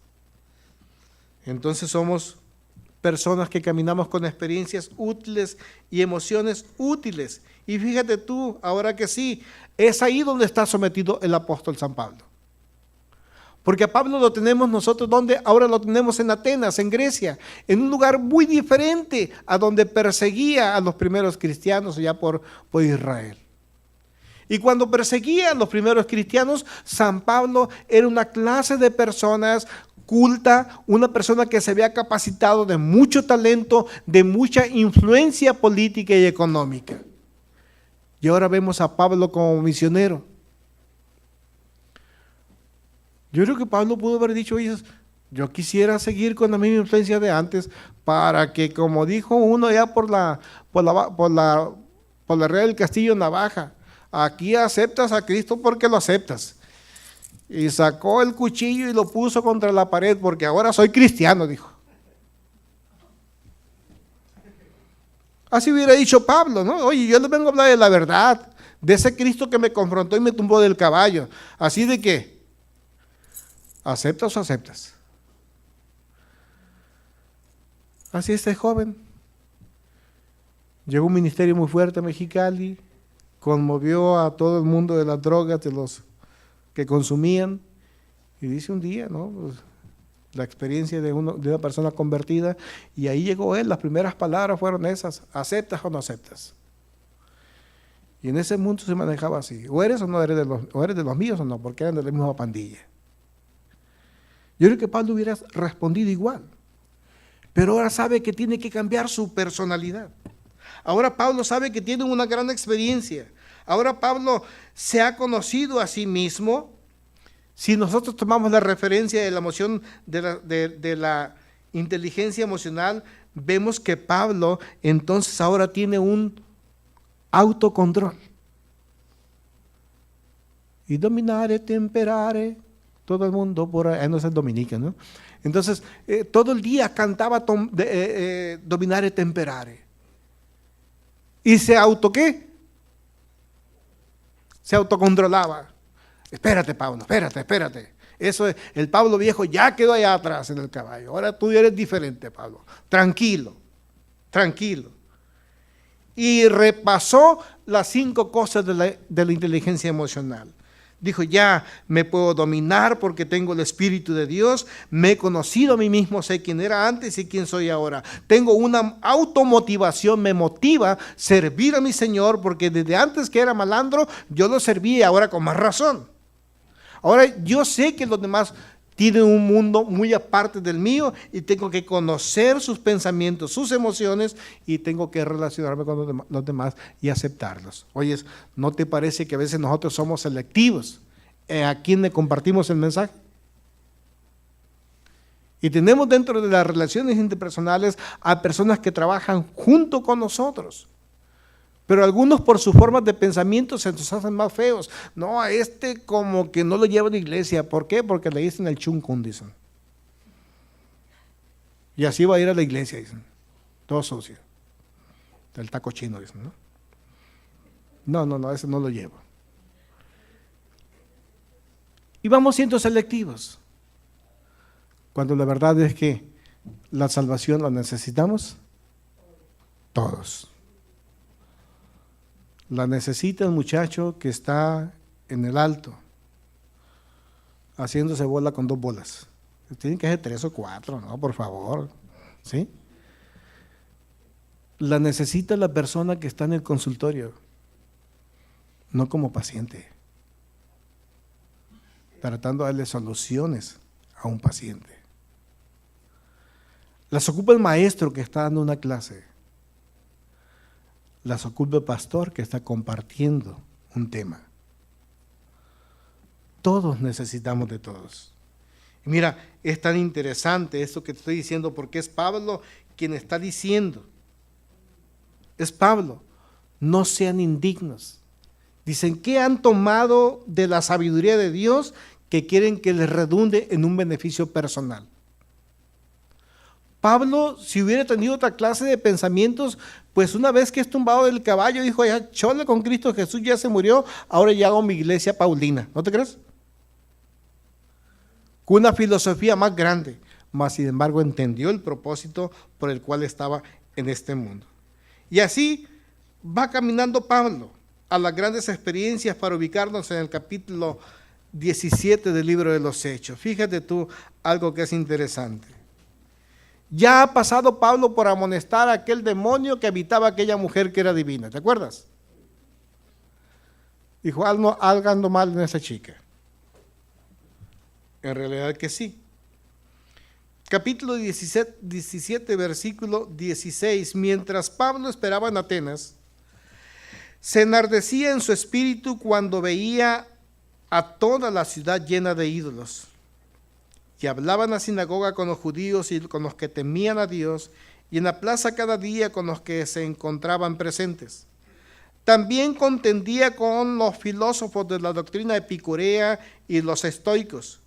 Entonces somos personas que caminamos con experiencias útiles y emociones útiles. Y fíjate tú, ahora que sí, es ahí donde está sometido el apóstol San Pablo. Porque a Pablo lo tenemos nosotros, ¿dónde? Ahora lo tenemos en Atenas, en Grecia, en un lugar muy diferente a donde perseguía a los primeros cristianos allá por Israel. Y cuando perseguía a los primeros cristianos, San Pablo era una clase de personas culta, una persona que se había capacitado de mucho talento, de mucha influencia política y económica. Y ahora vemos a Pablo como misionero. Yo creo que Pablo pudo haber dicho, oye, yo quisiera seguir con la misma influencia de antes para que, como dijo uno allá por la Real del Castillo Navaja, aquí aceptas a Cristo porque lo aceptas. Y sacó el cuchillo y lo puso contra la pared porque ahora soy cristiano, dijo. Así hubiera dicho Pablo, ¿no? Oye, yo les vengo a hablar de la verdad, de ese Cristo que me confrontó y me tumbó del caballo. Así de que, ¿aceptas o aceptas? Así este joven. Llegó un ministerio muy fuerte a Mexicali, conmovió a todo el mundo de las drogas, de los que consumían, y dice un día, ¿no? Pues, la experiencia de una persona convertida, y ahí llegó él, las primeras palabras fueron esas, ¿aceptas o no aceptas? Y en ese mundo se manejaba así, o eres o no eres o eres de los míos o no, porque eran de la misma pandilla. Yo creo que Pablo hubiera respondido igual, pero ahora sabe que tiene que cambiar su personalidad. Ahora Pablo sabe que tiene una gran experiencia. Ahora Pablo se ha conocido a sí mismo. Si nosotros tomamos la referencia de la emoción, de la inteligencia emocional, vemos que Pablo entonces ahora tiene un autocontrol. Y dominare, temperare, todo el mundo por ahí, no es el dominica, ¿no? Entonces, todo el día cantaba dominare, temperare. ¿Y se qué? Se autocontrolaba. Espérate, Pablo, espérate. Eso es, el Pablo viejo ya quedó allá atrás en el caballo. Ahora tú eres diferente, Pablo. Tranquilo. Y repasó las 5 cosas de la inteligencia emocional. Dijo, ya me puedo dominar porque tengo el Espíritu de Dios, me he conocido a mí mismo, sé quién era antes y quién soy ahora. Tengo una automotivación, me motiva servir a mi Señor porque desde antes que era malandro, yo lo serví y ahora con más razón. Ahora yo sé que los demás tienen un mundo muy aparte del mío y tengo que conocer sus pensamientos, sus emociones y tengo que relacionarme con los demás y aceptarlos. Oye, ¿no te parece que a veces nosotros somos selectivos a quién le compartimos el mensaje? Y tenemos dentro de las relaciones interpersonales a personas que trabajan junto con nosotros. Pero algunos por sus formas de pensamiento se nos hacen más feos. No, a este como que no lo lleva a la iglesia. ¿Por qué? Porque le dicen el chuncún, dicen. Y así va a ir a la iglesia, dicen. Todo sucio. El taco chino, dicen, ¿no? No, ese no lo llevo. Y vamos siendo selectivos. Cuando la verdad es que la salvación la necesitamos todos. La necesita el muchacho que está en el alto, haciéndose bola con 2 bolas. Tienen que ser 3 o 4, ¿no? Por favor, ¿sí? La necesita la persona que está en el consultorio, no como paciente, tratando de darle soluciones a un paciente. Las ocupa el maestro que está dando una clase. Las ocupa el pastor que está compartiendo un tema. Todos necesitamos de todos. Y mira, es tan interesante esto que te estoy diciendo porque es Pablo quien está diciendo. Es Pablo, no sean indignos. Dicen, ¿qué han tomado de la sabiduría de Dios que quieren que les redunde en un beneficio personal? Pablo, si hubiera tenido otra clase de pensamientos, pues una vez que es tumbado del caballo, dijo, ya chole con Cristo Jesús, ya se murió, ahora ya hago mi iglesia paulina. ¿No te crees? Con una filosofía más grande, mas sin embargo entendió el propósito por el cual estaba en este mundo. Y así va caminando Pablo a las grandes experiencias para ubicarnos en el capítulo 17 del libro de los Hechos. Fíjate tú algo que es interesante. Ya ha pasado Pablo por amonestar a aquel demonio que habitaba aquella mujer que era divina, ¿te acuerdas? Dijo, algo ando mal en esa chica. En realidad que sí. Capítulo 17, versículo 16. Mientras Pablo esperaba en Atenas, se enardecía en su espíritu cuando veía a toda la ciudad llena de ídolos. Y hablaba en la sinagoga con los judíos y con los que temían a Dios, y en la plaza cada día con los que se encontraban presentes. También contendía con los filósofos de la doctrina epicurea y los estoicos.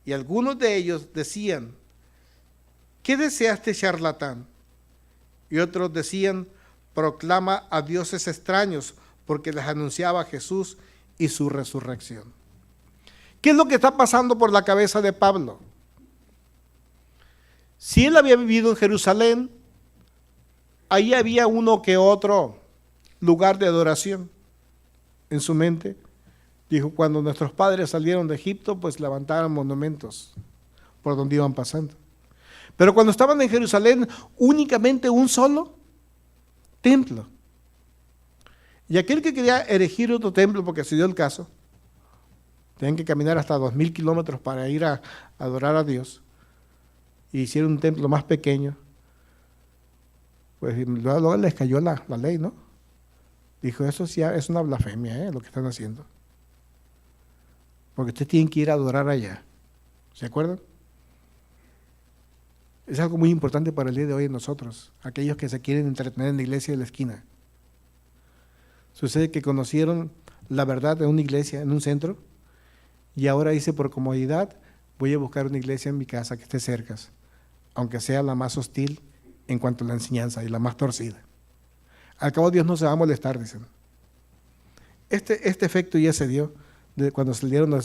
Y algunos de ellos decían, ¿qué desea este charlatán? Y otros decían, proclama a dioses extraños, porque les anunciaba a Jesús y su resurrección. ¿Qué es lo que está pasando por la cabeza de Pablo? Si él había vivido en Jerusalén, ahí había uno que otro lugar de adoración en su mente. Dijo, cuando nuestros padres salieron de Egipto, pues levantaron monumentos por donde iban pasando. Pero cuando estaban en Jerusalén, únicamente un solo templo. Y aquel que quería erigir otro templo, porque se dio el caso, tenían que caminar hasta 2000 kilómetros para ir a adorar a Dios, y hicieron un templo más pequeño, pues luego les cayó la ley, ¿no? Dijo, eso sí es una blasfemia, lo que están haciendo. Porque ustedes tienen que ir a adorar allá. ¿Se acuerdan? Es algo muy importante para el día de hoy en nosotros, aquellos que se quieren entretener en la iglesia de la esquina. Sucede que conocieron la verdad de una iglesia en un centro y ahora dice, por comodidad, voy a buscar una iglesia en mi casa que esté cerca, aunque sea la más hostil en cuanto a la enseñanza y la más torcida. Al cabo Dios no se va a molestar, dicen. Este efecto ya se dio cuando salieron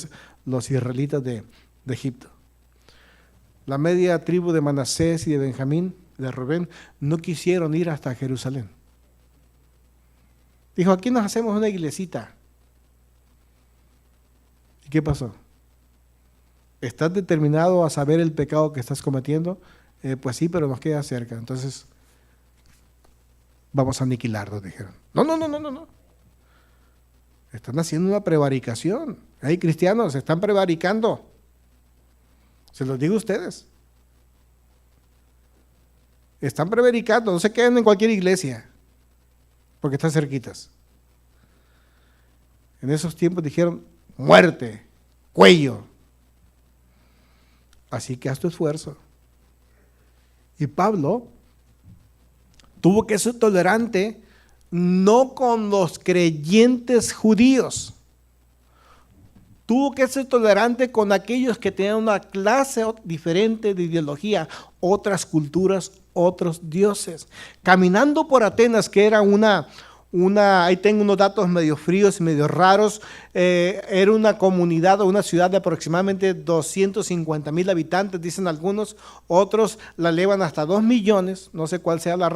los israelitas de Egipto. La media tribu de Manasés y de Benjamín, de Rubén, no quisieron ir hasta Jerusalén. Dijo, aquí nos hacemos una iglesita. ¿Y qué pasó? ¿Estás determinado a saber el pecado que estás cometiendo? Pues sí, pero nos queda cerca. Entonces, vamos a aniquilarlos, dijeron. No. Están haciendo una prevaricación. Hay cristianos, están prevaricando. Se los digo a ustedes. Están prevaricando, no se queden en cualquier iglesia, porque están cerquitas. En esos tiempos dijeron, muerte, cuello. Así que haz tu esfuerzo. Y Pablo tuvo que ser tolerante no con los creyentes judíos, tuvo que ser tolerante con aquellos que tenían una clase diferente de ideología, otras culturas, otros dioses. Caminando por Atenas, que era ahí tengo unos datos medio fríos y medio raros, era una comunidad o una ciudad de aproximadamente 250,000 habitantes, dicen algunos, otros la elevan hasta 2 millones, no sé cuál sea la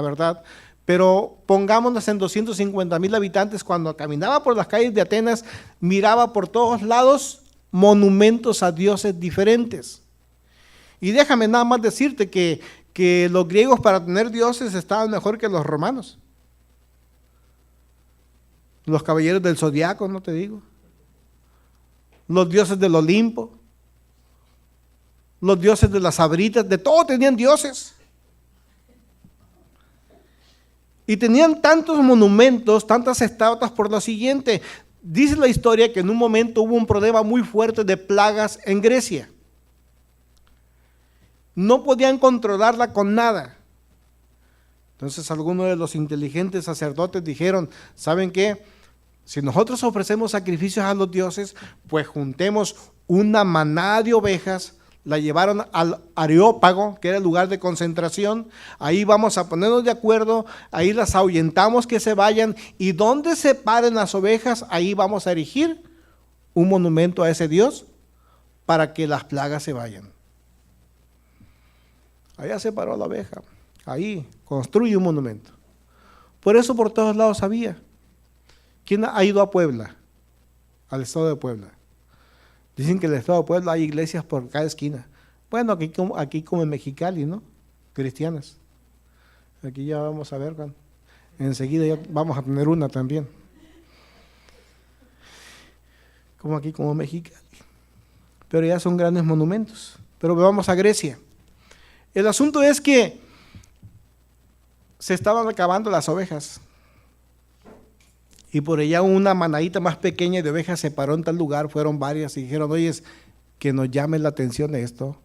verdad, pero pongámonos en 250,000 habitantes. Cuando caminaba por las calles de Atenas, miraba por todos lados monumentos a dioses diferentes. Y déjame nada más decirte que los griegos para tener dioses estaban mejor que los romanos. Los caballeros del zodiaco, no te digo. Los dioses del Olimpo. Los dioses de las sabritas, de todo tenían dioses. Y tenían tantos monumentos, tantas estatuas por lo siguiente. Dice la historia que en un momento hubo un problema muy fuerte de plagas en Grecia. No podían controlarla con nada. Entonces algunos de los inteligentes sacerdotes dijeron, ¿saben qué? Si nosotros ofrecemos sacrificios a los dioses, pues juntemos una manada de ovejas, la llevaron al Areópago, que era el lugar de concentración. Ahí vamos a ponernos de acuerdo, ahí las ahuyentamos que se vayan, y donde se paren las ovejas, ahí vamos a erigir un monumento a ese Dios para que las plagas se vayan. Allá se paró la oveja, ahí construye un monumento. Por eso por todos lados había. ¿Quién ha ido a Puebla? Al estado de Puebla. Dicen que en el estado de Puebla hay iglesias por cada esquina. Bueno, aquí como en Mexicali, ¿no? Cristianas. Aquí ya vamos a ver, enseguida ya vamos a tener una también. Como aquí, como Mexicali. Pero ya son grandes monumentos. Pero vamos a Grecia. El asunto es que se estaban acabando las ovejas. Y por allá una manadita más pequeña de ovejas se paró en tal lugar, fueron varias y dijeron, oye, que nos llame la atención esto,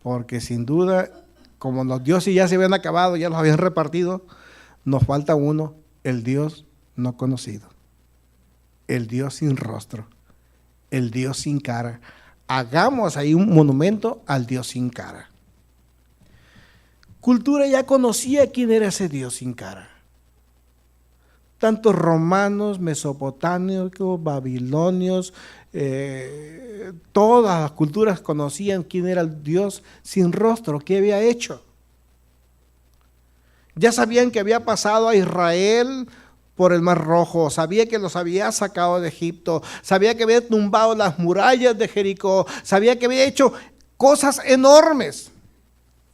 porque sin duda, como los dioses ya se habían acabado, ya los habían repartido, nos falta uno, el Dios no conocido, el Dios sin rostro, el Dios sin cara. Hagamos ahí un monumento al Dios sin cara. Cultura ya conocía quién era ese Dios sin cara. Tantos romanos, mesopotamios, babilonios, todas las culturas conocían quién era el Dios sin rostro, qué había hecho. Ya sabían que había pasado a Israel por el Mar Rojo, sabía que los había sacado de Egipto, sabía que había tumbado las murallas de Jericó, sabía que había hecho cosas enormes.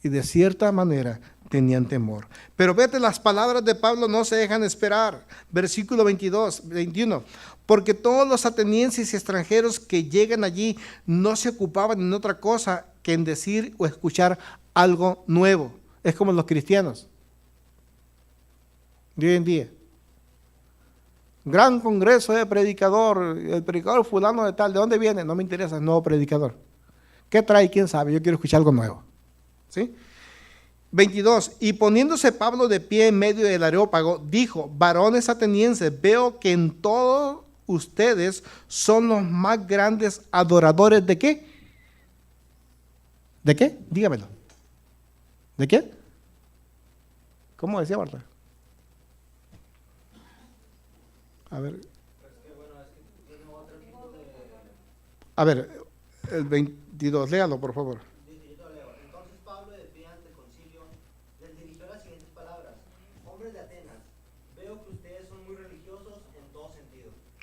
Y de cierta manera tenían temor. Pero vete, las palabras de Pablo no se dejan esperar. Versículo 21. Porque todos los atenienses y extranjeros que llegan allí no se ocupaban en otra cosa que en decir o escuchar algo nuevo. Es como los cristianos de hoy en día. Gran congreso de predicador, el predicador fulano de tal, ¿de dónde viene? No me interesa, es nuevo predicador. ¿Qué trae? ¿Quién sabe? Yo quiero escuchar algo nuevo. ¿Sí? 22. Y poniéndose Pablo de pie en medio del Areópago, dijo, varones atenienses, veo que en todos ustedes son los más grandes adoradores ¿de qué? ¿De qué? Dígamelo. ¿De qué? ¿Cómo decía Marta? A ver. A ver, el 22, léalo por favor.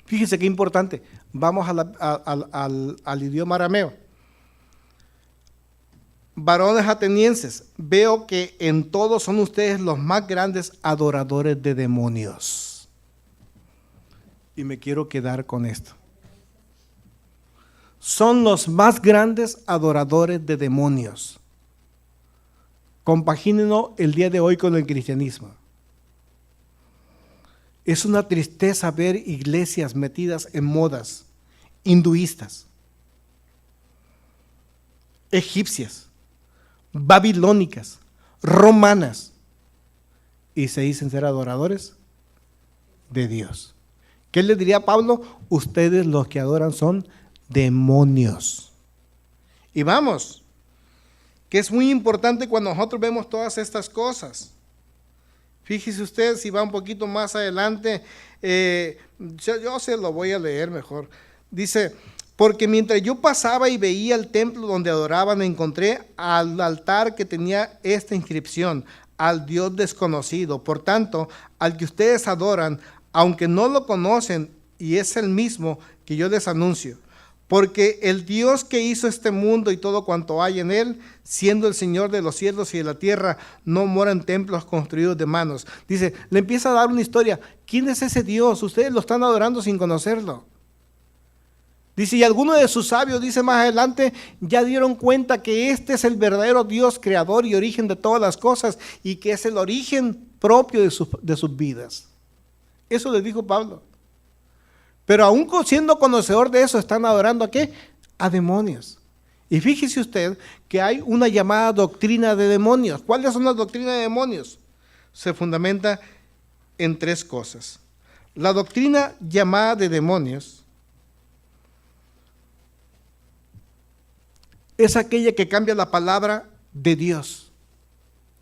Fíjese qué importante. Vamos al idioma arameo. Varones atenienses, veo que en todos son ustedes los más grandes adoradores de demonios. Y me quiero quedar con esto. Son los más grandes adoradores de demonios. Compagínenlo el día de hoy con el cristianismo. Es una tristeza ver iglesias metidas en modas hinduistas, egipcias, babilónicas, romanas, y se dicen ser adoradores de Dios. ¿Qué le diría a Pablo? Ustedes los que adoran son demonios. Y vamos, que es muy importante cuando nosotros vemos todas estas cosas. Fíjese usted, si va un poquito más adelante, yo se lo voy a leer mejor. Dice, porque mientras yo pasaba y veía el templo donde adoraban, encontré al altar que tenía esta inscripción, al Dios desconocido. Por tanto, al que ustedes adoran, aunque no lo conocen, y es el mismo que yo les anuncio. Porque el Dios que hizo este mundo y todo cuanto hay en él, siendo el Señor de los cielos y de la tierra, no mora en templos construidos de manos. Dice, le empieza a dar una historia. ¿Quién es ese Dios? Ustedes lo están adorando sin conocerlo. Dice, y algunos de sus sabios, dice más adelante, ya dieron cuenta que este es el verdadero Dios, creador y origen de todas las cosas, y que es el origen propio de sus vidas. Eso les dijo Pablo. Pero aún siendo conocedor de eso, están adorando ¿a qué? A demonios. Y fíjese usted que hay una llamada doctrina de demonios. ¿Cuáles son las doctrinas de demonios? Se fundamenta en tres cosas. La doctrina llamada de demonios es aquella que cambia la palabra de Dios.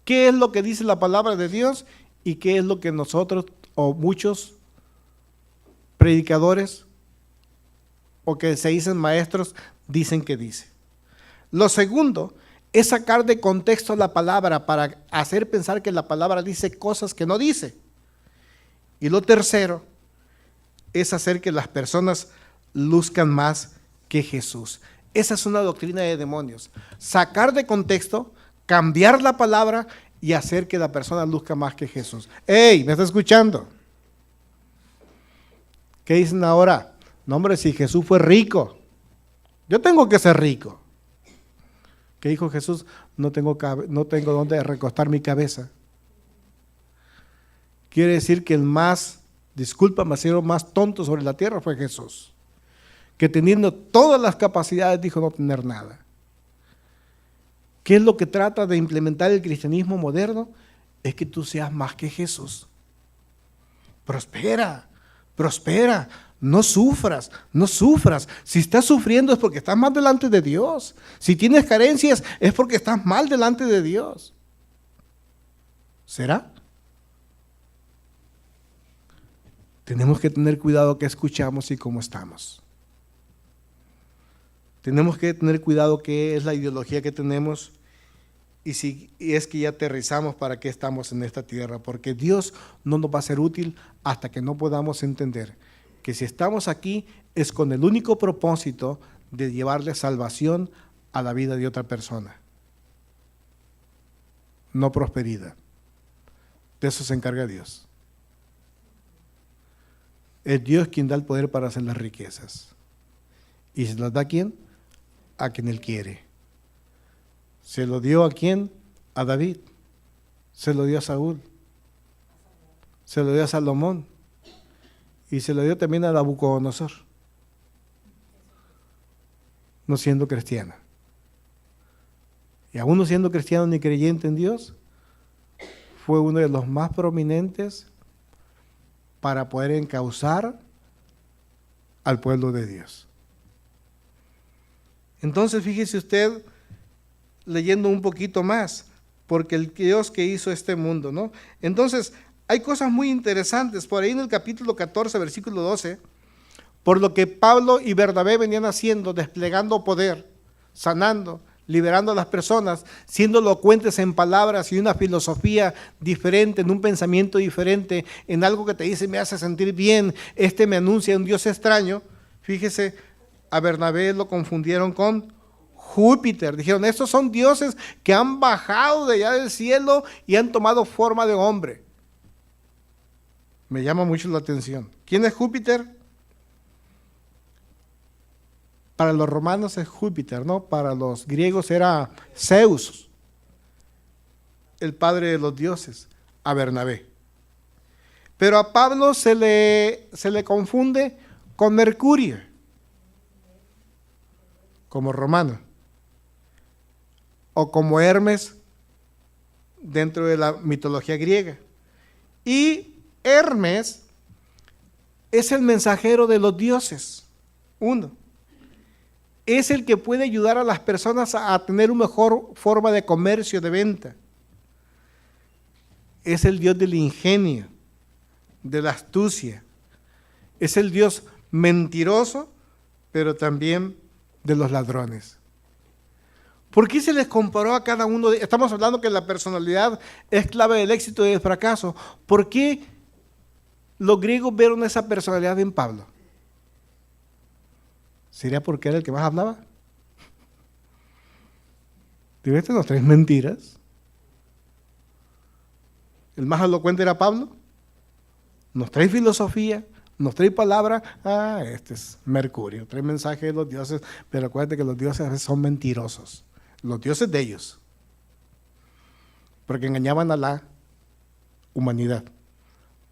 ¿Qué es lo que dice la palabra de Dios y qué es lo que nosotros o muchos predicadores o que se dicen maestros dicen que dice? Lo segundo es sacar de contexto la palabra para hacer pensar que la palabra dice cosas que no dice. Y lo tercero es hacer que las personas luzcan más que Jesús. Esa es una doctrina de demonios. Sacar de contexto, cambiar la palabra y hacer que la persona luzca más que Jesús. ¡Ey! ¿Me está escuchando? ¿Qué dicen ahora? No, hombre, si Jesús fue rico, yo tengo que ser rico. ¿Qué dijo Jesús? No tengo dónde recostar mi cabeza. Quiere decir que el más, discúlpame, más tonto sobre la tierra fue Jesús. Que teniendo todas las capacidades dijo no tener nada. ¿Qué es lo que trata de implementar el cristianismo moderno? Es que tú seas más que Jesús. Prospera, prospera, no sufras, no sufras. Si estás sufriendo es porque estás mal delante de Dios. Si tienes carencias es porque estás mal delante de Dios. ¿Será? Tenemos que tener cuidado qué escuchamos y cómo estamos. Tenemos que tener cuidado qué es la ideología que tenemos y si es que ya aterrizamos para qué estamos en esta tierra, porque Dios no nos va a ser útil hasta que no podamos entender que si estamos aquí es con el único propósito de llevarle salvación a la vida de otra persona, no prosperidad. De eso se encarga Dios. Es Dios quien da el poder para hacer las riquezas. ¿Y se las da a quién? A quien Él quiere. ¿Se lo dio a quién? A David. Se lo dio a Saúl. Se lo dio a Salomón. Y se lo dio también a Nabucodonosor. No siendo cristiana. Y aún no siendo cristiano ni creyente en Dios, fue uno de los más prominentes para poder encauzar al pueblo de Dios. Entonces, fíjese usted, leyendo un poquito más, porque el Dios que hizo este mundo, ¿no? Entonces, hay cosas muy interesantes. Por ahí en el capítulo 14, versículo 12, por lo que Pablo y Bernabé venían haciendo, desplegando poder, sanando, liberando a las personas, siendo elocuentes en palabras y una filosofía diferente, en un pensamiento diferente, en algo que te dice, me hace sentir bien, me anuncia un Dios extraño. Fíjese, a Bernabé lo confundieron con Júpiter. Dijeron, estos son dioses que han bajado de allá del cielo y han tomado forma de hombre. Me llama mucho la atención. ¿Quién es Júpiter? Para los romanos es Júpiter, ¿no? Para los griegos era Zeus, el padre de los dioses, a Bernabé. Pero a Pablo se le confunde con Mercurio, como romano, o como Hermes dentro de la mitología griega. Y Hermes es el mensajero de los dioses, uno. Es el que puede ayudar a las personas a tener una mejor forma de comercio, de venta. Es el Dios del ingenio, de la astucia. Es el Dios mentiroso, pero también de los ladrones. ¿Por qué se les comparó a cada uno? Estamos hablando que la personalidad es clave del éxito y del fracaso. ¿Por qué los griegos vieron esa personalidad en Pablo? ¿Sería porque era el que más hablaba? Digo, nos traes mentiras. ¿El más elocuente era Pablo? Nos trae filosofía, nos trae palabra. Este es Mercurio, trae mensaje de los dioses, pero acuérdate que los dioses a veces son mentirosos. Los dioses de ellos. Porque engañaban a la humanidad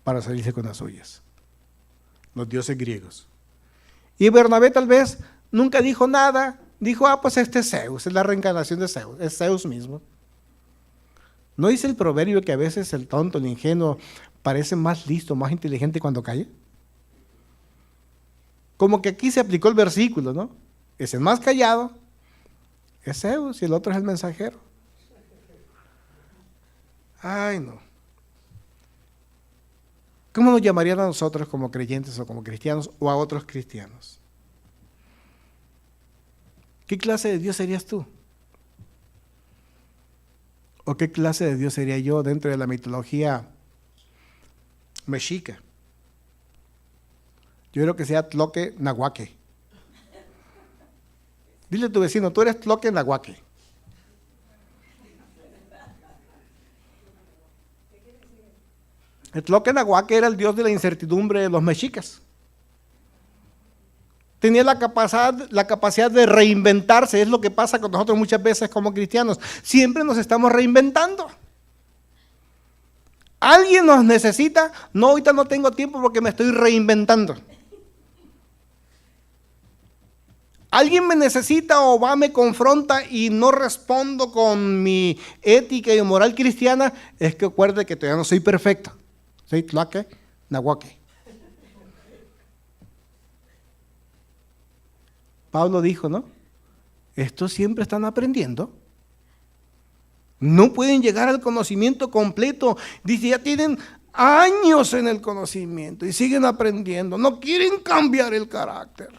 para salirse con las suyas. Los dioses griegos. Y Bernabé tal vez nunca dijo nada, dijo, pues este es Zeus, es la reencarnación de Zeus, es Zeus mismo. ¿No dice el proverbio que a veces el tonto, el ingenuo, parece más listo, más inteligente cuando calla? Como que aquí se aplicó el versículo, ¿no? Es el más callado, Es Zeus y el otro es el mensajero. Ay, no. ¿Cómo nos llamarían a nosotros como creyentes o como cristianos o a otros cristianos? ¿Qué clase de Dios serías tú? ¿O qué clase de Dios sería yo dentro de la mitología mexica? Yo creo que sea Tloque Nahuaque. Dile a tu vecino, tú eres Tloque Nahuaque. El Tloque Nahuaque era el dios de la incertidumbre de los mexicas. Tenía la capacidad de reinventarse. Es lo que pasa con nosotros muchas veces como cristianos. Siempre nos estamos reinventando. ¿Alguien nos necesita? No, ahorita no tengo tiempo porque me estoy reinventando. ¿Alguien me necesita o va, me confronta y no respondo con mi ética y moral cristiana? Es que acuérdate que todavía no soy perfecto. Soy Tloque Nahuaque. Pablo dijo, ¿no? Estos siempre están aprendiendo. No pueden llegar al conocimiento completo. Dice, ya tienen años en el conocimiento y siguen aprendiendo. No quieren cambiar el carácter.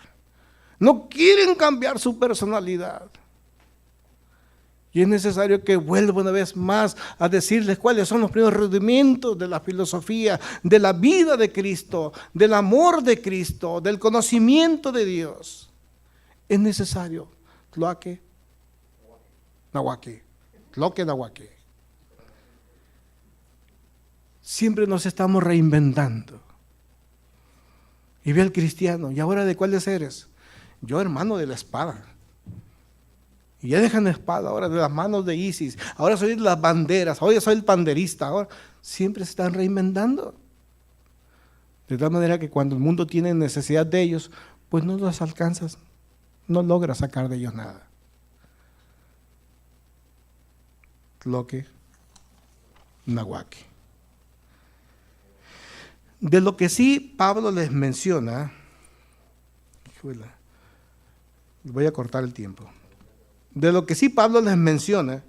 No quieren cambiar su personalidad. Y es necesario que vuelva una vez más a decirles cuáles son los primeros rudimentos de la filosofía, de la vida de Cristo, del amor de Cristo, del conocimiento de Dios. Es necesario. Tloque Nahuaque. Tloque Nahuaque. Siempre nos estamos reinventando. Y ve al cristiano, ¿y ahora de cuáles eres? Yo, hermano de la espada. Y ya dejan la espada, ahora de las manos de Isis. Ahora soy de las banderas, ahora soy el panderista. Ahora siempre se están reinventando. De tal manera que cuando el mundo tiene necesidad de ellos, pues no los alcanzas. No logras sacar de ellos nada. Tloque Nahuaque. De lo que sí Pablo les menciona, voy a cortar el tiempo. De lo que sí Pablo les menciona,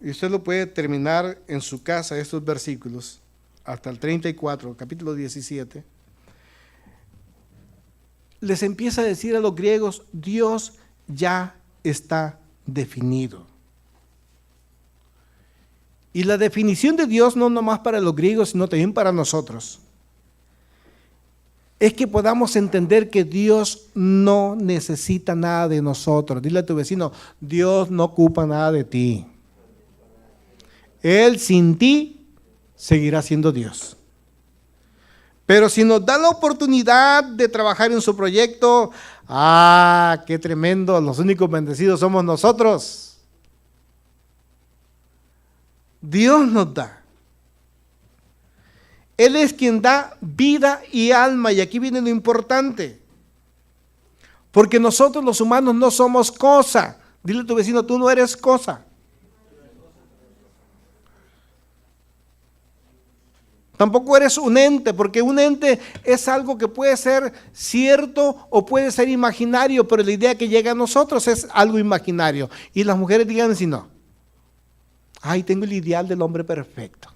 y usted lo puede terminar en su casa, estos versículos, hasta el 34, capítulo 17, les empieza a decir a los griegos, Dios ya está definido. Y la definición de Dios no nomás para los griegos, sino también para nosotros, es que podamos entender que Dios no necesita nada de nosotros. Dile a tu vecino, Dios no ocupa nada de ti. Él sin ti seguirá siendo Dios. Pero si nos da la oportunidad de trabajar en su proyecto, ¡ah, qué tremendo! Los únicos bendecidos somos nosotros. Dios nos da. Él es quien da vida y alma, y aquí viene lo importante. Porque nosotros los humanos no somos cosa. Dile a tu vecino, tú no eres cosa. Tampoco eres un ente, porque un ente es algo que puede ser cierto o puede ser imaginario, pero la idea que llega a nosotros es algo imaginario. Y las mujeres digan si no. Ay, tengo el ideal del hombre perfecto.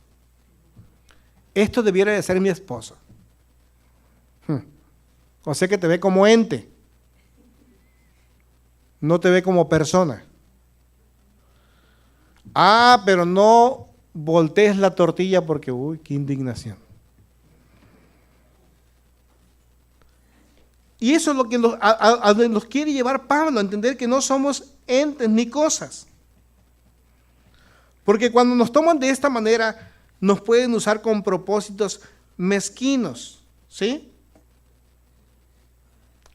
Esto debiera de ser mi esposo. O sea que te ve como ente. No te ve como persona. Ah, pero no voltees la tortilla porque, uy, qué indignación. Y eso es lo que nos quiere llevar Pablo, a entender que no somos entes ni cosas. Porque cuando nos toman de esta manera, nos pueden usar con propósitos mezquinos, ¿sí?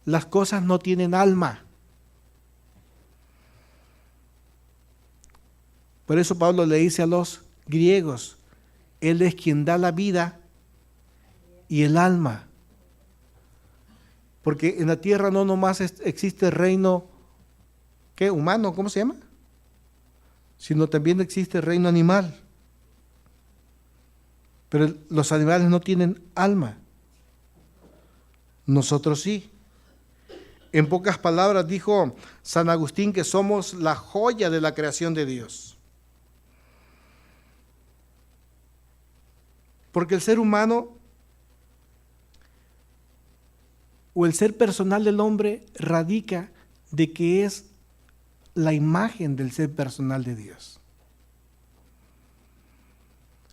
Las cosas no tienen alma. Por eso Pablo le dice a los griegos, Él es quien da la vida y el alma. Porque en la tierra no nomás existe el reino, ¿qué? Humano, ¿cómo se llama? Sino también existe el reino animal. Pero los animales no tienen alma. Nosotros sí. En pocas palabras dijo San Agustín que somos la joya de la creación de Dios. Porque el ser humano o el ser personal del hombre radica de que es la imagen del ser personal de Dios.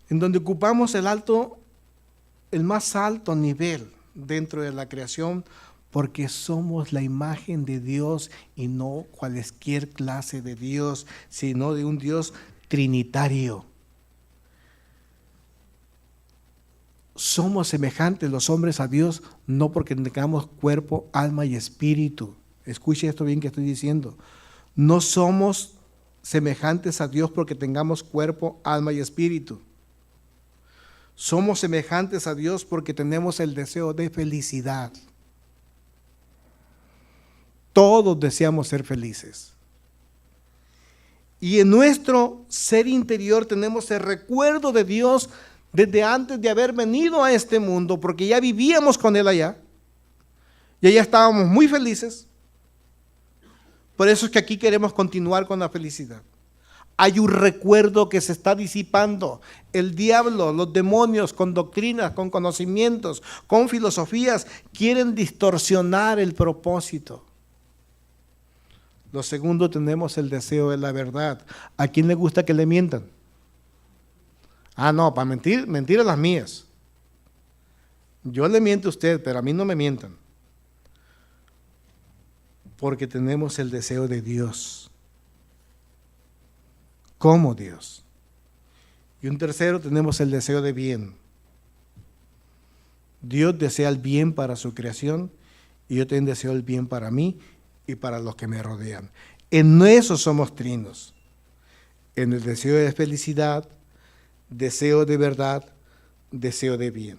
En donde ocupamos el más alto nivel dentro de la creación, porque somos la imagen de Dios y no cualquier clase de Dios, sino de un Dios trinitario. Somos semejantes los hombres a Dios, no porque tengamos cuerpo, alma y espíritu. Escuche esto bien que estoy diciendo. No somos semejantes a Dios porque tengamos cuerpo, alma y espíritu. Somos semejantes a Dios porque tenemos el deseo de felicidad. Todos deseamos ser felices. Y en nuestro ser interior tenemos el recuerdo de Dios desde antes de haber venido a este mundo, porque ya vivíamos con Él allá. Y allá estábamos muy felices. Por eso es que aquí queremos continuar con la felicidad. Hay un recuerdo que se está disipando. El diablo, los demonios, con doctrinas, con conocimientos, con filosofías, quieren distorsionar el propósito. Lo segundo, tenemos el deseo de la verdad. ¿A quién le gusta que le mientan? Ah, no, para mentiras las mías. Yo le miento a usted, pero a mí no me mientan. Porque tenemos el deseo de Dios. Como Dios. Y un tercero, tenemos el deseo de bien. Dios desea el bien para su creación y yo también deseo el bien para mí y para los que me rodean. En eso somos trinos. En el deseo de felicidad, deseo de verdad, deseo de bien.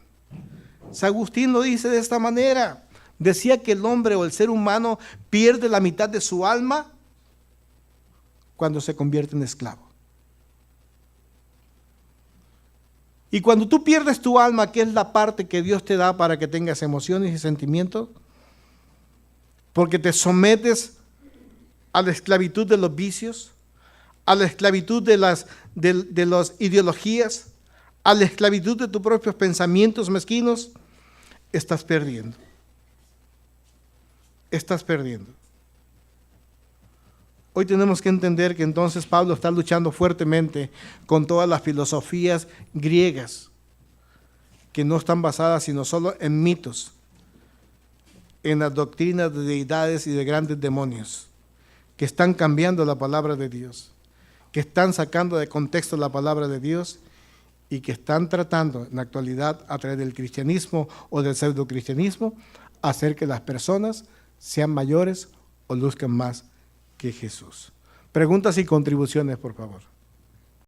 San Agustín lo dice de esta manera. Decía que el hombre o el ser humano pierde la mitad de su alma cuando se convierte en esclavo. Y cuando tú pierdes tu alma, que es la parte que Dios te da para que tengas emociones y sentimientos, porque te sometes a la esclavitud de los vicios, a la esclavitud de las ideologías, a la esclavitud de tus propios pensamientos mezquinos, estás perdiendo. Estás perdiendo. Hoy tenemos que entender que entonces Pablo está luchando fuertemente con todas las filosofías griegas que no están basadas sino solo en mitos, en las doctrinas de deidades y de grandes demonios, que están cambiando la palabra de Dios, que están sacando de contexto la palabra de Dios y que están tratando en la actualidad a través del cristianismo o del pseudocristianismo hacer que las personas sean mayores o luzcan más que Jesús. Preguntas y contribuciones, por favor.